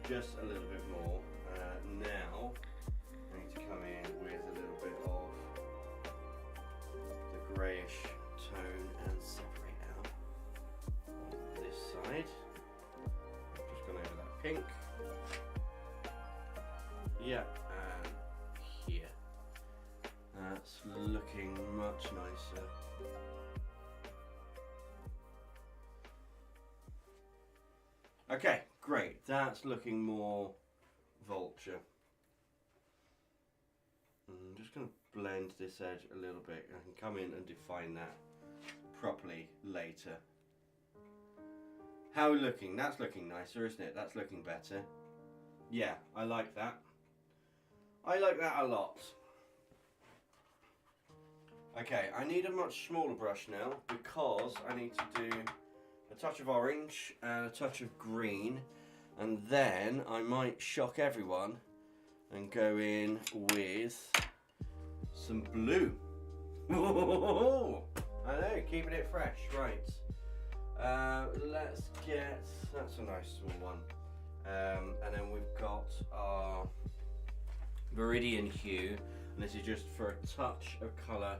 just a little bit more. Now I need to come in with a little bit of the greyish tone and separate out on this side. Just gone over that pink. Yeah, and here. That's looking much nicer. Okay, great. That's looking more vulture. I'm just going to blend this edge a little bit. I can come in and define that properly later. How are we looking? That's looking nicer, isn't it? That's looking better. Yeah, I like that. I like that a lot. Okay, I need a much smaller brush now because I need to do a touch of orange and a touch of green, and then I might shock everyone and go in with some blue. I know, keeping it fresh, right. Let's get, that's a nice small one. And then we've got our Viridian hue, and this is just for a touch of colour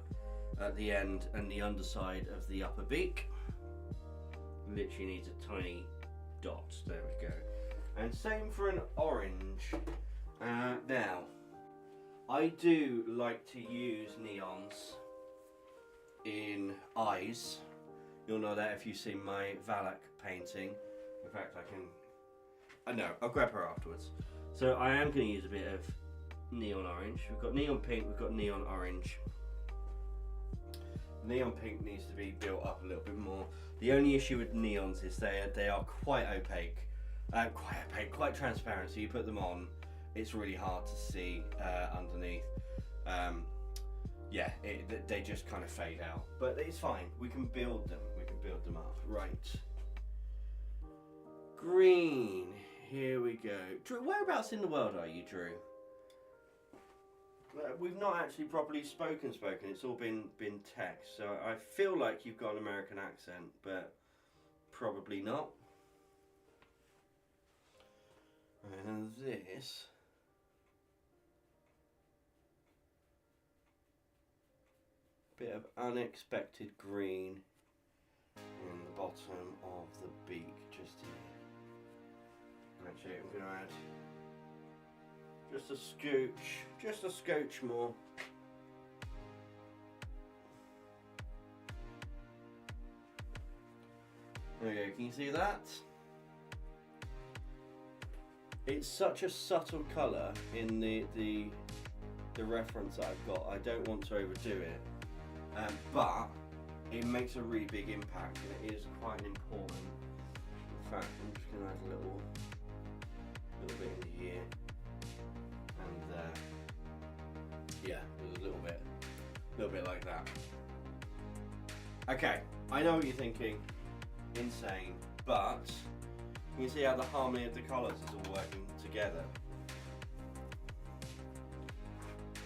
at the end and the underside of the upper beak. Literally needs a tiny dot, there we go. And same for an orange. Now, I do like to use neons in eyes. You'll know that if you've seen my Valak painting. In fact, I'll grab her afterwards. So I am going to use a bit of neon orange. We've got neon pink, we've got neon orange. Neon pink needs to be built up a little bit more. The only issue with neons is they are quite opaque. Quite transparent, so you put them on, it's really hard to see underneath. Yeah, they just kind of fade out, but it's fine. We can build them up. Right. Green, here we go. Drew, whereabouts in the world are you, Drew? we've not actually properly spoken. It's all been text. So I feel like you've got an American accent, but probably not. And this. Bit of unexpected green in the bottom of the beak, just here. Actually, I'm going to add just a scooch more. There you go, can you see that? It's such a subtle colour in the reference that I've got. I don't want to overdo it, but it makes a really big impact, and it is quite important. In fact, I'm just going to add a little bit in here and there. Yeah, there's a little bit like that. Okay, I know what you're thinking. Insane, but you can see how the harmony of the colours is all working together.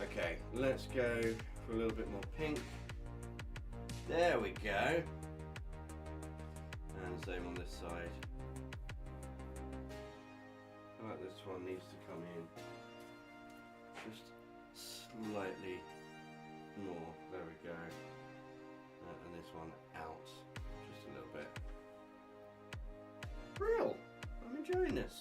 Okay, let's go for a little bit more pink. There we go. And same on this side. I like this one needs to come in just slightly more. There we go. And this one out just a little bit. Real. I'm enjoying this.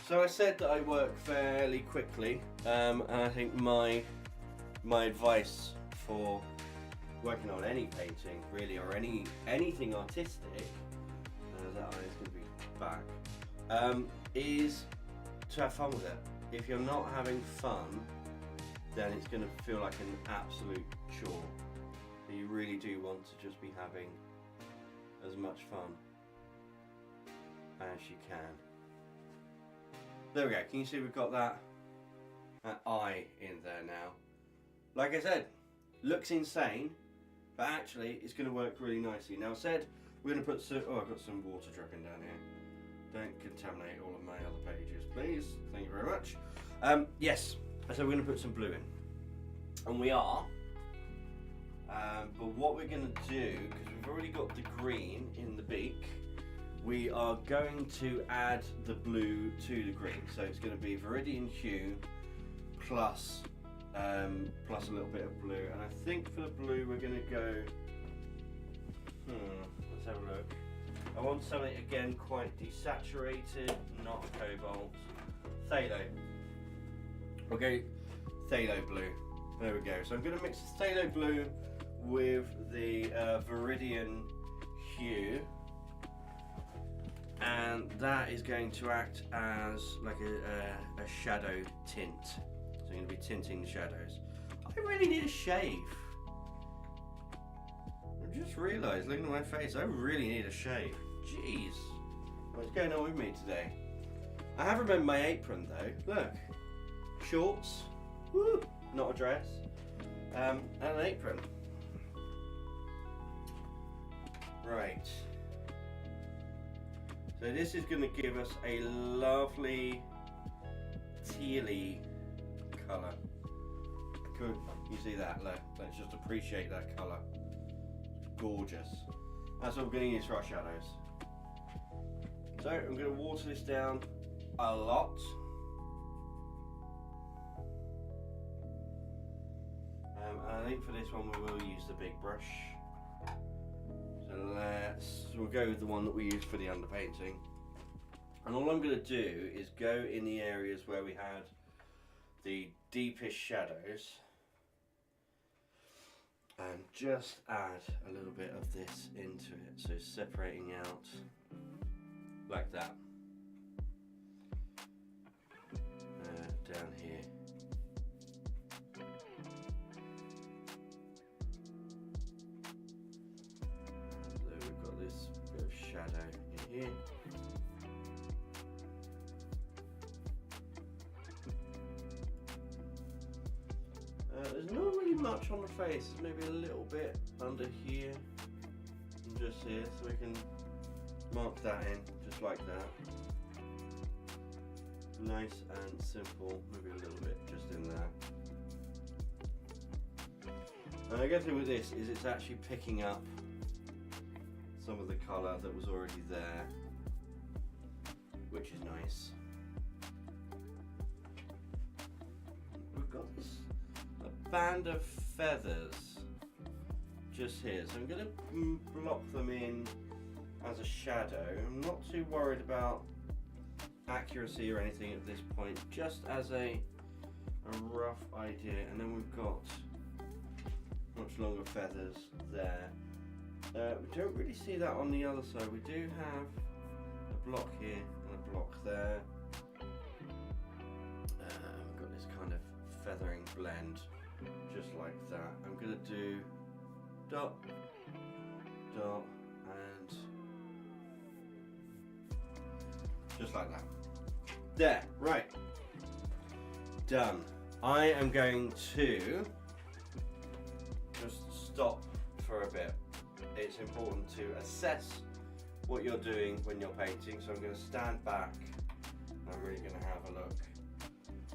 So I said that I work fairly quickly, and I think my advice for working on any painting, really, or anything artistic, that eye is going to be back, is to have fun with it. If you're not having fun, then it's going to feel like an absolute chore. You really do want to just be having as much fun as you can. There we go, can you see we've got that eye in there now? Like I said, looks insane, but actually it's going to work really nicely. Now I said we're going to put some, I've got some water dripping down here. Don't contaminate all of my other pages, please. Thank you very much. Yes, I said we're going to put some blue in. And we are. But what we're going to do, because we've already got the green in the beak, we are going to add the blue to the green. So it's going to be Viridian Hue plus a little bit of blue. And I think for the blue we're going to go, let's have a look. I want something, again, quite desaturated, not cobalt. Phthalo. Okay, phthalo blue. There we go. So I'm going to mix the phthalo blue with the Viridian Hue, and that is going to act as like a shadow tint. So I'm going to be tinting the shadows. I really need a shave. I just realised, looking at my face, I really need a shave. Jeez, what's going on with me today? I have remembered my apron though. Look, shorts, woo, not a dress, and an apron. Right. So this is going to give us a lovely tealy colour. Good. You see that? Look, let's just appreciate that colour. Gorgeous. That's what we're going to use for our shadows. So I'm going to water this down a lot. And I think for this one we will use the big brush. So we'll go with the one that we used for the underpainting. And all I'm going to do is go in the areas where we had the deepest shadows and just add a little bit of this into it. So separating out like that. Down here. So we've got this bit of shadow in here. There's not really much on the face, maybe a little bit under here and just here, so we can mark that in just like that. Nice and simple, maybe a little bit just in there. And the good thing with this is it's actually picking up some of the colour that was already there, which is nice. We've got a band of feathers just here, so I'm going to block them in as a shadow. I'm not too worried about accuracy or anything at this point, just as a rough idea. And then we've got much longer feathers there. We don't really see that on the other side. We do have a block here and a block there. We've got this kind of feathering blend just like that. I'm going to do dot, dot, and just like that. There, right. Done. I am going to just stop for a bit. It's important to assess what you're doing when you're painting, so I'm going to stand back and I'm really going to have a look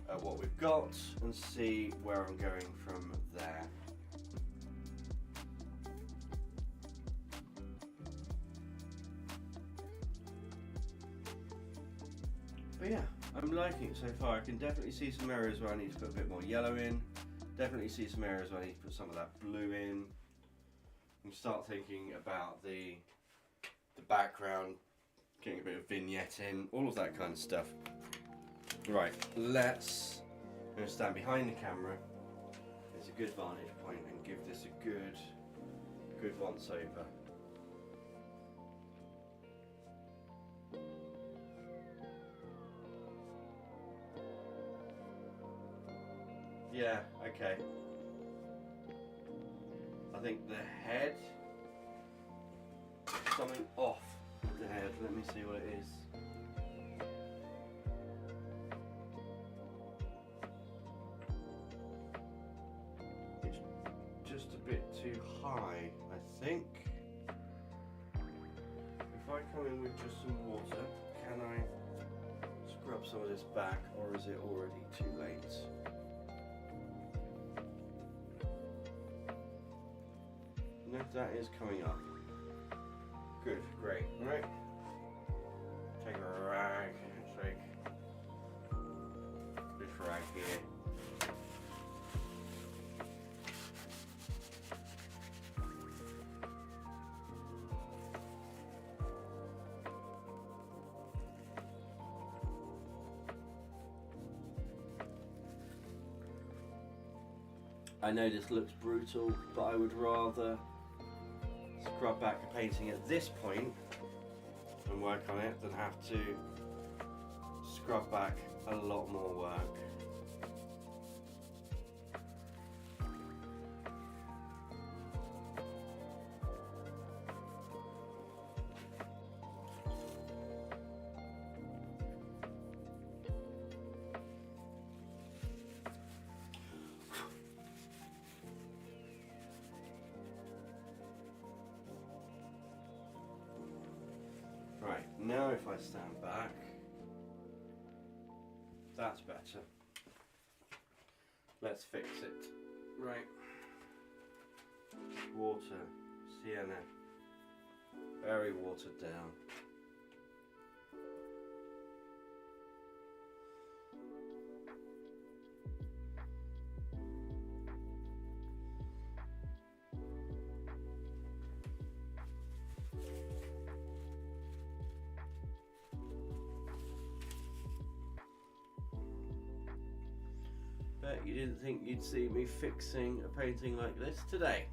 at what we've got and see where I'm going from there. But yeah, I'm liking it so far. I can definitely see some areas where I need to put a bit more yellow in. Definitely see some areas where I need to put some of that blue in. And start thinking about the background, getting a bit of vignette in, all of that kind of stuff. Right, I'm going to stand behind the camera. It's a good vantage point and give this a good once over. Yeah, okay. I think the head, something off with the head. Let me see what it is. It's just a bit too high, I think. If I come in with just some water, can I scrub some of this back, or is it already too late? No, that is coming up. Good, great. Right. Take a rag. Take this rag here. I know this looks brutal, but I would rather scrub back a painting at this point and work on it than have to scrub back a lot more work. Right, now if I stand back, that's better. Let's fix it. Right. Water, sienna, very watered down. Bet you didn't think you'd see me fixing a painting like this today.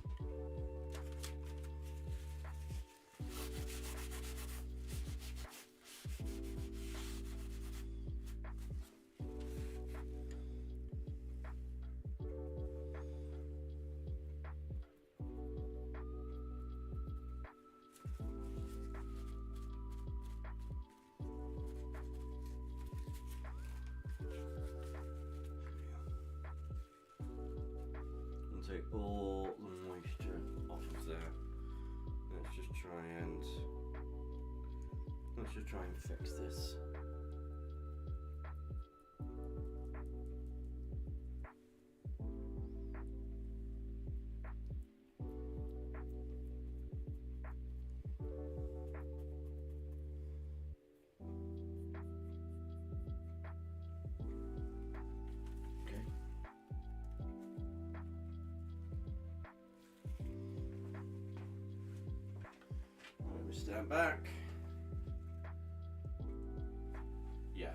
Take all the moisture off of there. Let's just try and fix this. stand back. Yeah.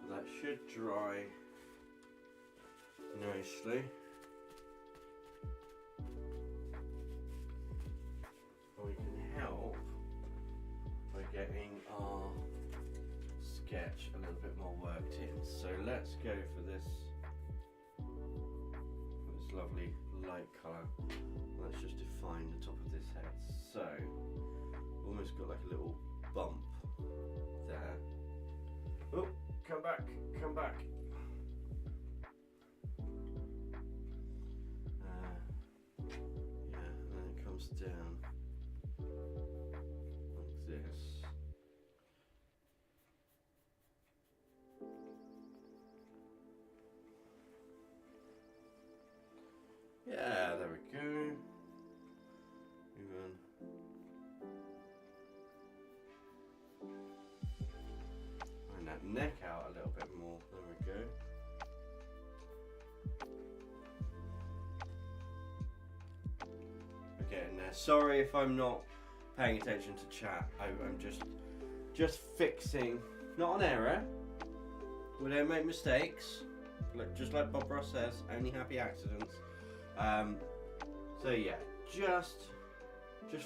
That should dry nicely. We can help by getting our sketch a little bit more worked in. So let's go for this lovely light colour. Let's just define the top of this head. So almost got like a little bump there. Oh, come back, come back. Yeah, and then it comes down like this. Yeah, there we go. Even find that neck out a little bit more. There we go. Okay, now sorry if I'm not paying attention to chat. I'm just fixing, not an error. We don't make mistakes. Just like Bob Ross says, only happy accidents. So yeah, just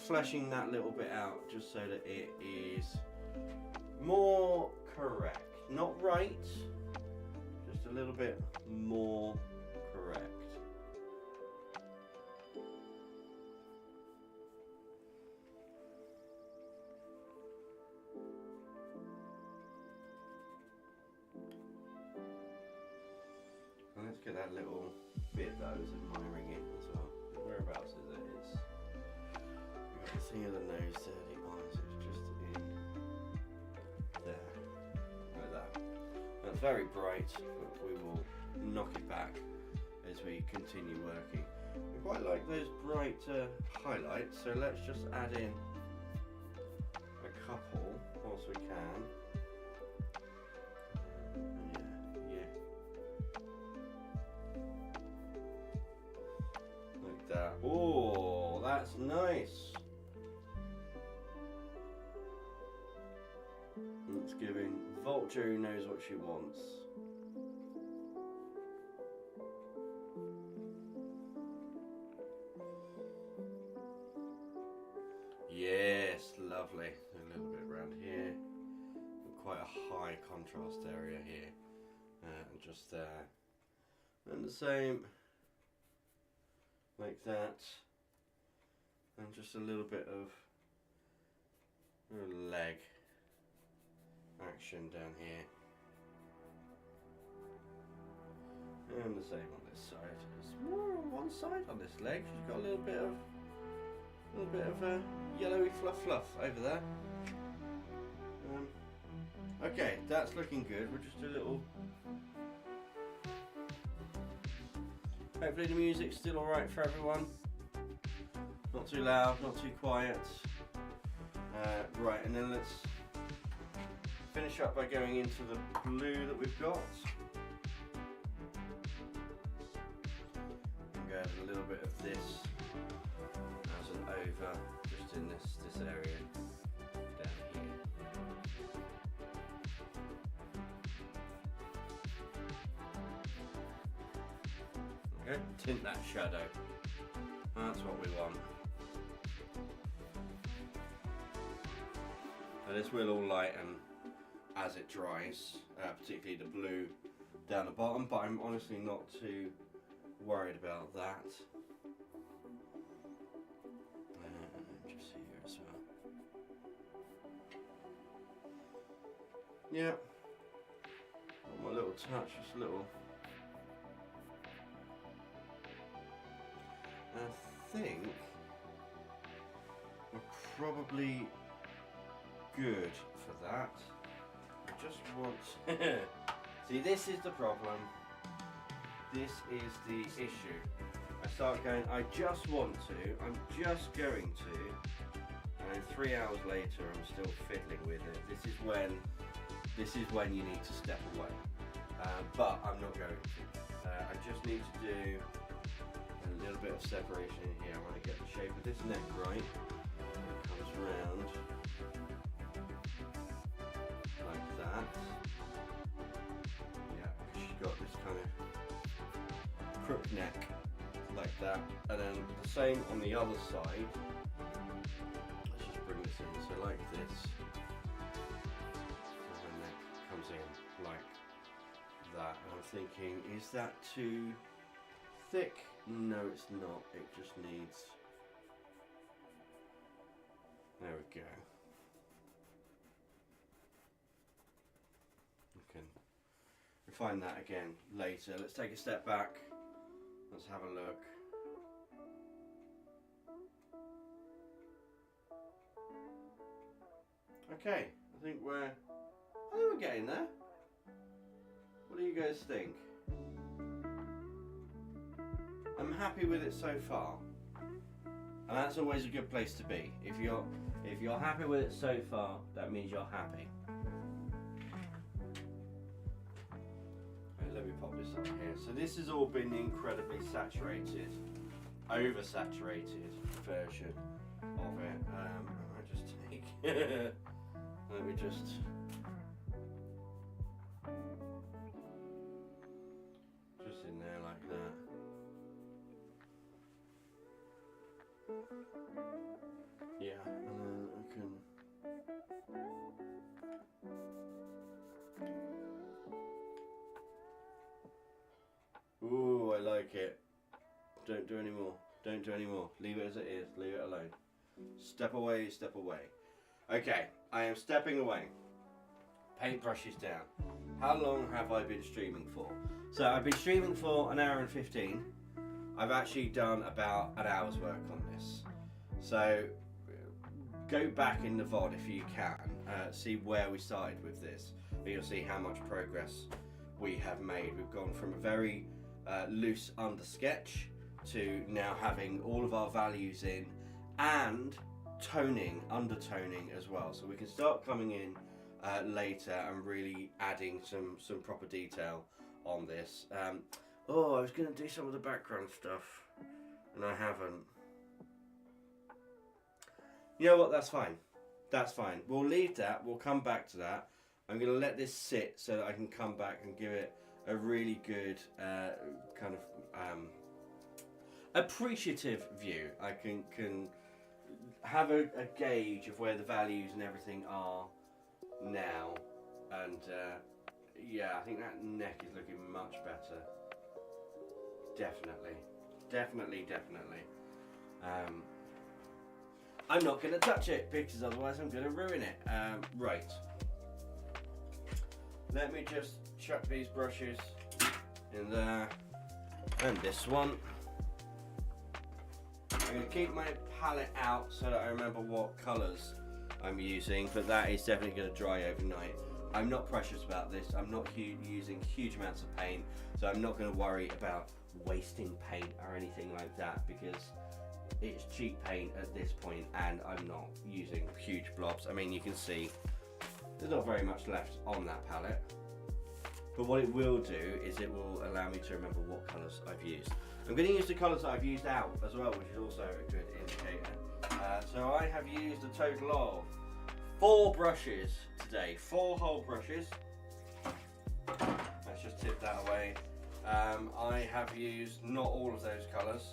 fleshing that little bit out, just so that it is more correct. Not right, just a little bit more correct. And let's get that little bit that I was admiring in as well. Whereabouts is it? It's we've got the thing of the nose there, the eyes, it's just in there. Like that. That's very bright, but we will knock it back as we continue working. We quite like those bright highlights, so let's just add in a couple whilst we can. That. Oh, that's nice. It's giving Vulture who knows what she wants. Yes, lovely. A little bit around here. Quite a high contrast area here. And just there. And the same. Like that, and just a little bit of leg action down here, and the same on this side. It's more on one side on this leg. She's got a little bit of yellowy fluff over there. Okay, that's looking good. We'll just do a little. Hopefully the music's still alright for everyone. Not too loud, not too quiet. Right, and then let's finish up by going into the blue that we've got. And go add a little bit of this as an over, just in this area down here. Tint that shadow. That's what we want. Now this will all lighten as it dries, particularly the blue down the bottom, but I'm honestly not too worried about that. Just here as well. Yeah. One little touch, just a little. I think we're probably good for that. I just want see, this is the problem. This is the issue. I start going, I just want to, I'm just going to, And 3 hours later, I'm still fiddling with it. This is when you need to step away. But I'm not going to. I just need to do a little bit of separation in here. I want to get the shape of this neck right. It comes round like that. Yeah, she's got this kind of crook neck like that. And then the same on the other side. Let's just bring this in. So like this. So her neck comes in like that. And I'm thinking, is that too thick? No, it's not. It just needs. There we go. We can refine that again later. Let's take a step back. Let's have a look. Okay, I think we're getting there. What do you guys think? I'm happy with it so far, and that's always a good place to be. If you're happy with it so far, that means you're happy. Right, let me pop this up here. So this has all been the incredibly saturated, oversaturated version of it. I just take. Let me just. Just in there like that. Yeah, and then I can. Ooh, I like it. Don't do any more. Don't do any more. Leave it as it is. Leave it alone. Step away, step away. Okay, I am stepping away. Paintbrushes down. How long have I been streaming for? So I've been streaming for 1 hour and 15. I've actually done about an hour's work on this. So go back in the VOD if you can, see where we started with this. You'll see how much progress we have made. We've gone from a very loose under sketch to now having all of our values in and undertoning as well. So we can start coming in later and really adding some proper detail on this. Oh, I was going to do some of the background stuff and I haven't. You know what, that's fine. That's fine. We'll leave that, we'll come back to that. I'm going to let this sit so that I can come back and give it a really good kind of appreciative view. I can have a gauge of where the values and everything are now. And yeah, I think that neck is looking much better. Definitely. I'm not going to touch it because otherwise I'm going to ruin it. Right. Let me just chuck these brushes in there. And this one. I'm going to keep my palette out so that I remember what colours I'm using, but that is definitely going to dry overnight. I'm not precious about this. I'm not using huge amounts of paint, so I'm not going to worry about wasting paint or anything like that because it's cheap paint at this point and I'm not using huge blobs. I mean, you can see there's not very much left on that palette, but what it will do is it will allow me to remember what colours I've used. I'm going to use the colours that I've used out as well, which is also a good indicator. So I have used a total of 4 brushes today, 4 whole brushes. Let's just tip that away. I have used not all of those colours.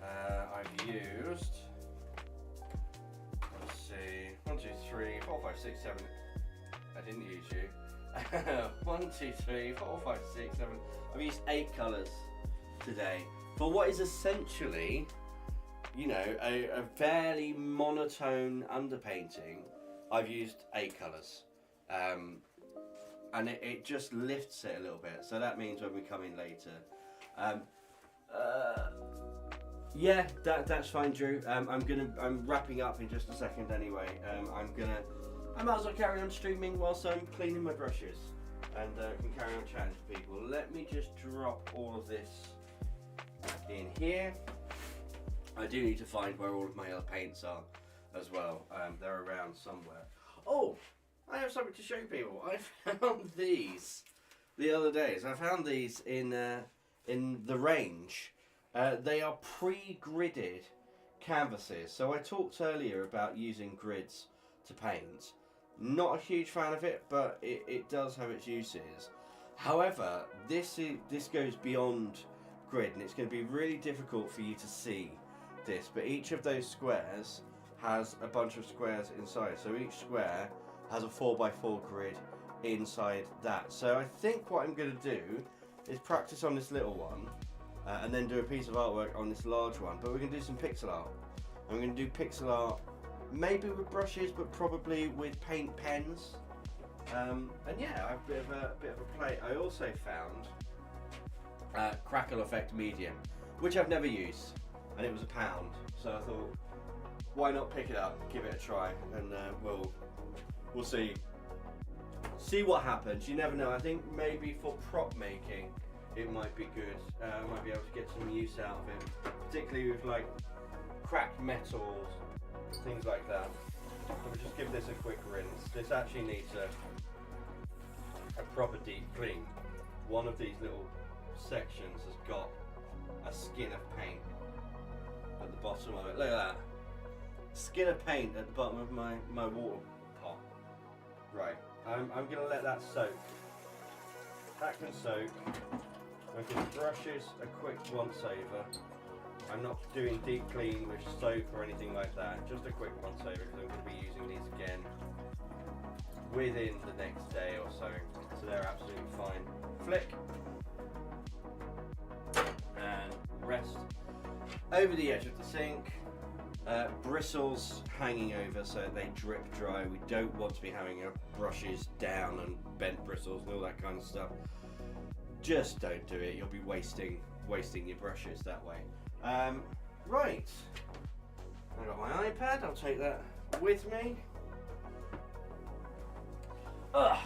I've used, let's see, 1, 2, 3, 4, 5, 6, 7. I didn't use you. 1, 2, 3, 4, 5, 6, 7. I've used 8 colours today for what is essentially, you know, a fairly monotone underpainting. I've used 8 colours. And it just lifts it a little bit. So that means when we come in later. Yeah, that's fine, Drew. I'm wrapping up in just a second anyway. I might as well carry on streaming whilst I'm cleaning my brushes and can carry on chatting to people. Let me just drop all of this in here. I do need to find where all of my other paints are as well. They're around somewhere. Oh, I have something to show people. I found these the other days. I found these in the range. They are pre-gridded canvases. So I talked earlier about using grids to paint. Not a huge fan of it, but it does have its uses. However, this goes beyond grid, and it's going to be really difficult for you to see this. But each of those squares has a bunch of squares inside. So each square has a 4x4 grid inside that. So I think what I'm going to do is practice on this little one and then do a piece of artwork on this large one. But we're going to do some pixel art. I'm going to do pixel art maybe with brushes, but probably with paint pens. And yeah, I have a bit of a play. I also found Crackle Effect Medium, which I've never used, and it was £1. So I thought, why not pick it up, give it a try, and we'll see what happens. You never know. I think maybe for prop making, it might be good. I might be able to get some use out of it, particularly with like cracked metals, things like that. So we'll just give this a quick rinse. This actually needs a proper deep clean. One of these little sections has got a skin of paint at the bottom of it. Look at that. Skin of paint at the bottom of my water pot. Right, I'm going to let that soak. That can soak. With these brushes, a quick once over. I'm not doing deep clean with soap or anything like that, just a quick once over because I'm going to be using these again within the next day or so, so they're absolutely fine. Flick and rest over the edge of the sink. Bristles hanging over so they drip dry. We don't want to be having our brushes down and bent bristles and all that kind of stuff. Just don't do it. You'll be wasting your brushes that way. Right, I got my iPad, I'll take that with me. I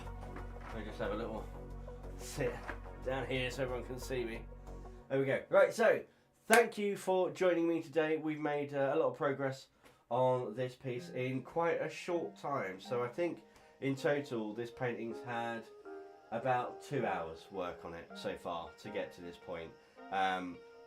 just have a little sit down here so everyone can see me. There we go. Right, so thank you for joining me today. We've made a lot of progress on this piece in quite a short time. So I think in total this painting's had about 2 hours work on it so far to get to this point.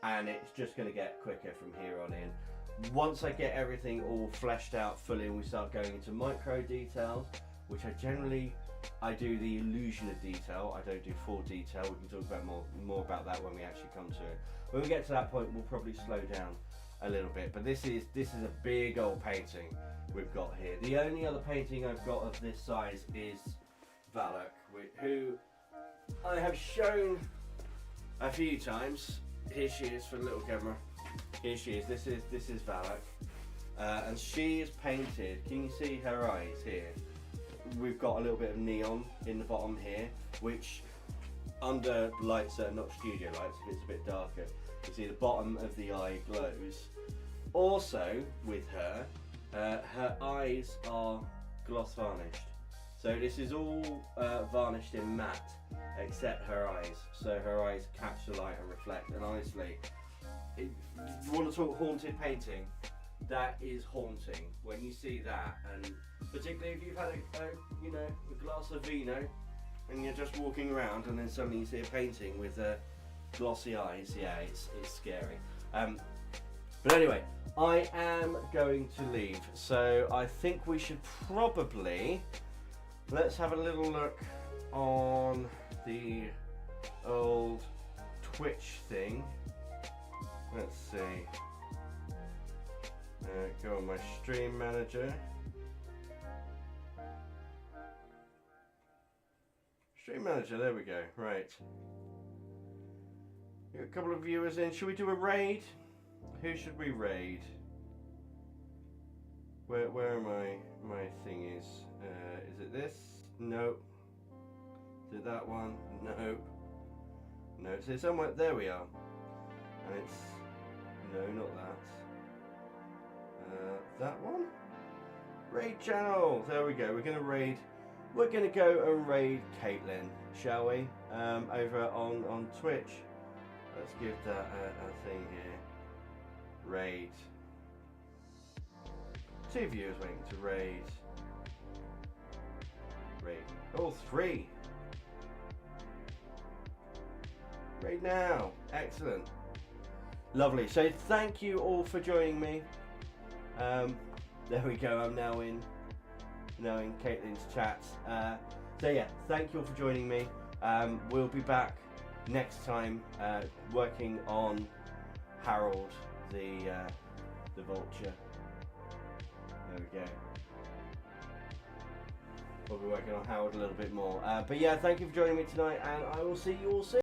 And it's just going to get quicker from here on in. Once I get everything all fleshed out fully and we start going into micro details, which I do the illusion of detail, I don't do full detail. We can talk about more about that when we actually come to it. When we get to that point, we'll probably slow down a little bit. But this is a big old painting we've got here. The only other painting I've got of this size is Valak, who I have shown a few times. Here she is for the little camera. Here she is. This is Valak, and she is painted. Can you see her eyes here? We've got a little bit of neon in the bottom here, which under lights that are not studio lights, if it's a bit darker, you see the bottom of the eye glows. Also, with her, her eyes are gloss varnished. So this is all varnished in matte, except her eyes. So her eyes catch the light and reflect. And honestly, if you want to talk haunted painting, that is haunting. When you see that, and particularly if you've had a glass of vino, and you're just walking around, and then suddenly you see a painting with glossy eyes. Yeah, it's scary. But anyway, I am going to leave. So I think we should probably. Let's have a little look on the old Twitch thing. Let's see. Go on my stream manager. Stream manager, there we go. Right. Got a couple of viewers in. Should we do a raid? Who should we raid? Where my thing is? Is it this? Nope. Is it that one? Nope. No, it's somewhere. There we are. And it's no, not that. That one. Raid channel. There we go. We're gonna raid. We're gonna go and raid Caitlin, shall we? Over on Twitch. Let's give that a thing here. Raid. 2 viewers waiting to raid. Oh, 3. Raid now. Excellent. Lovely. So thank you all for joining me. There we go. I'm now in Caitlin's chat. So yeah, thank you all for joining me. We'll be back next time working on Harold the vulture. There we go. We'll be working on Harold a little bit more. But yeah, thank you for joining me tonight, and I will see you all soon.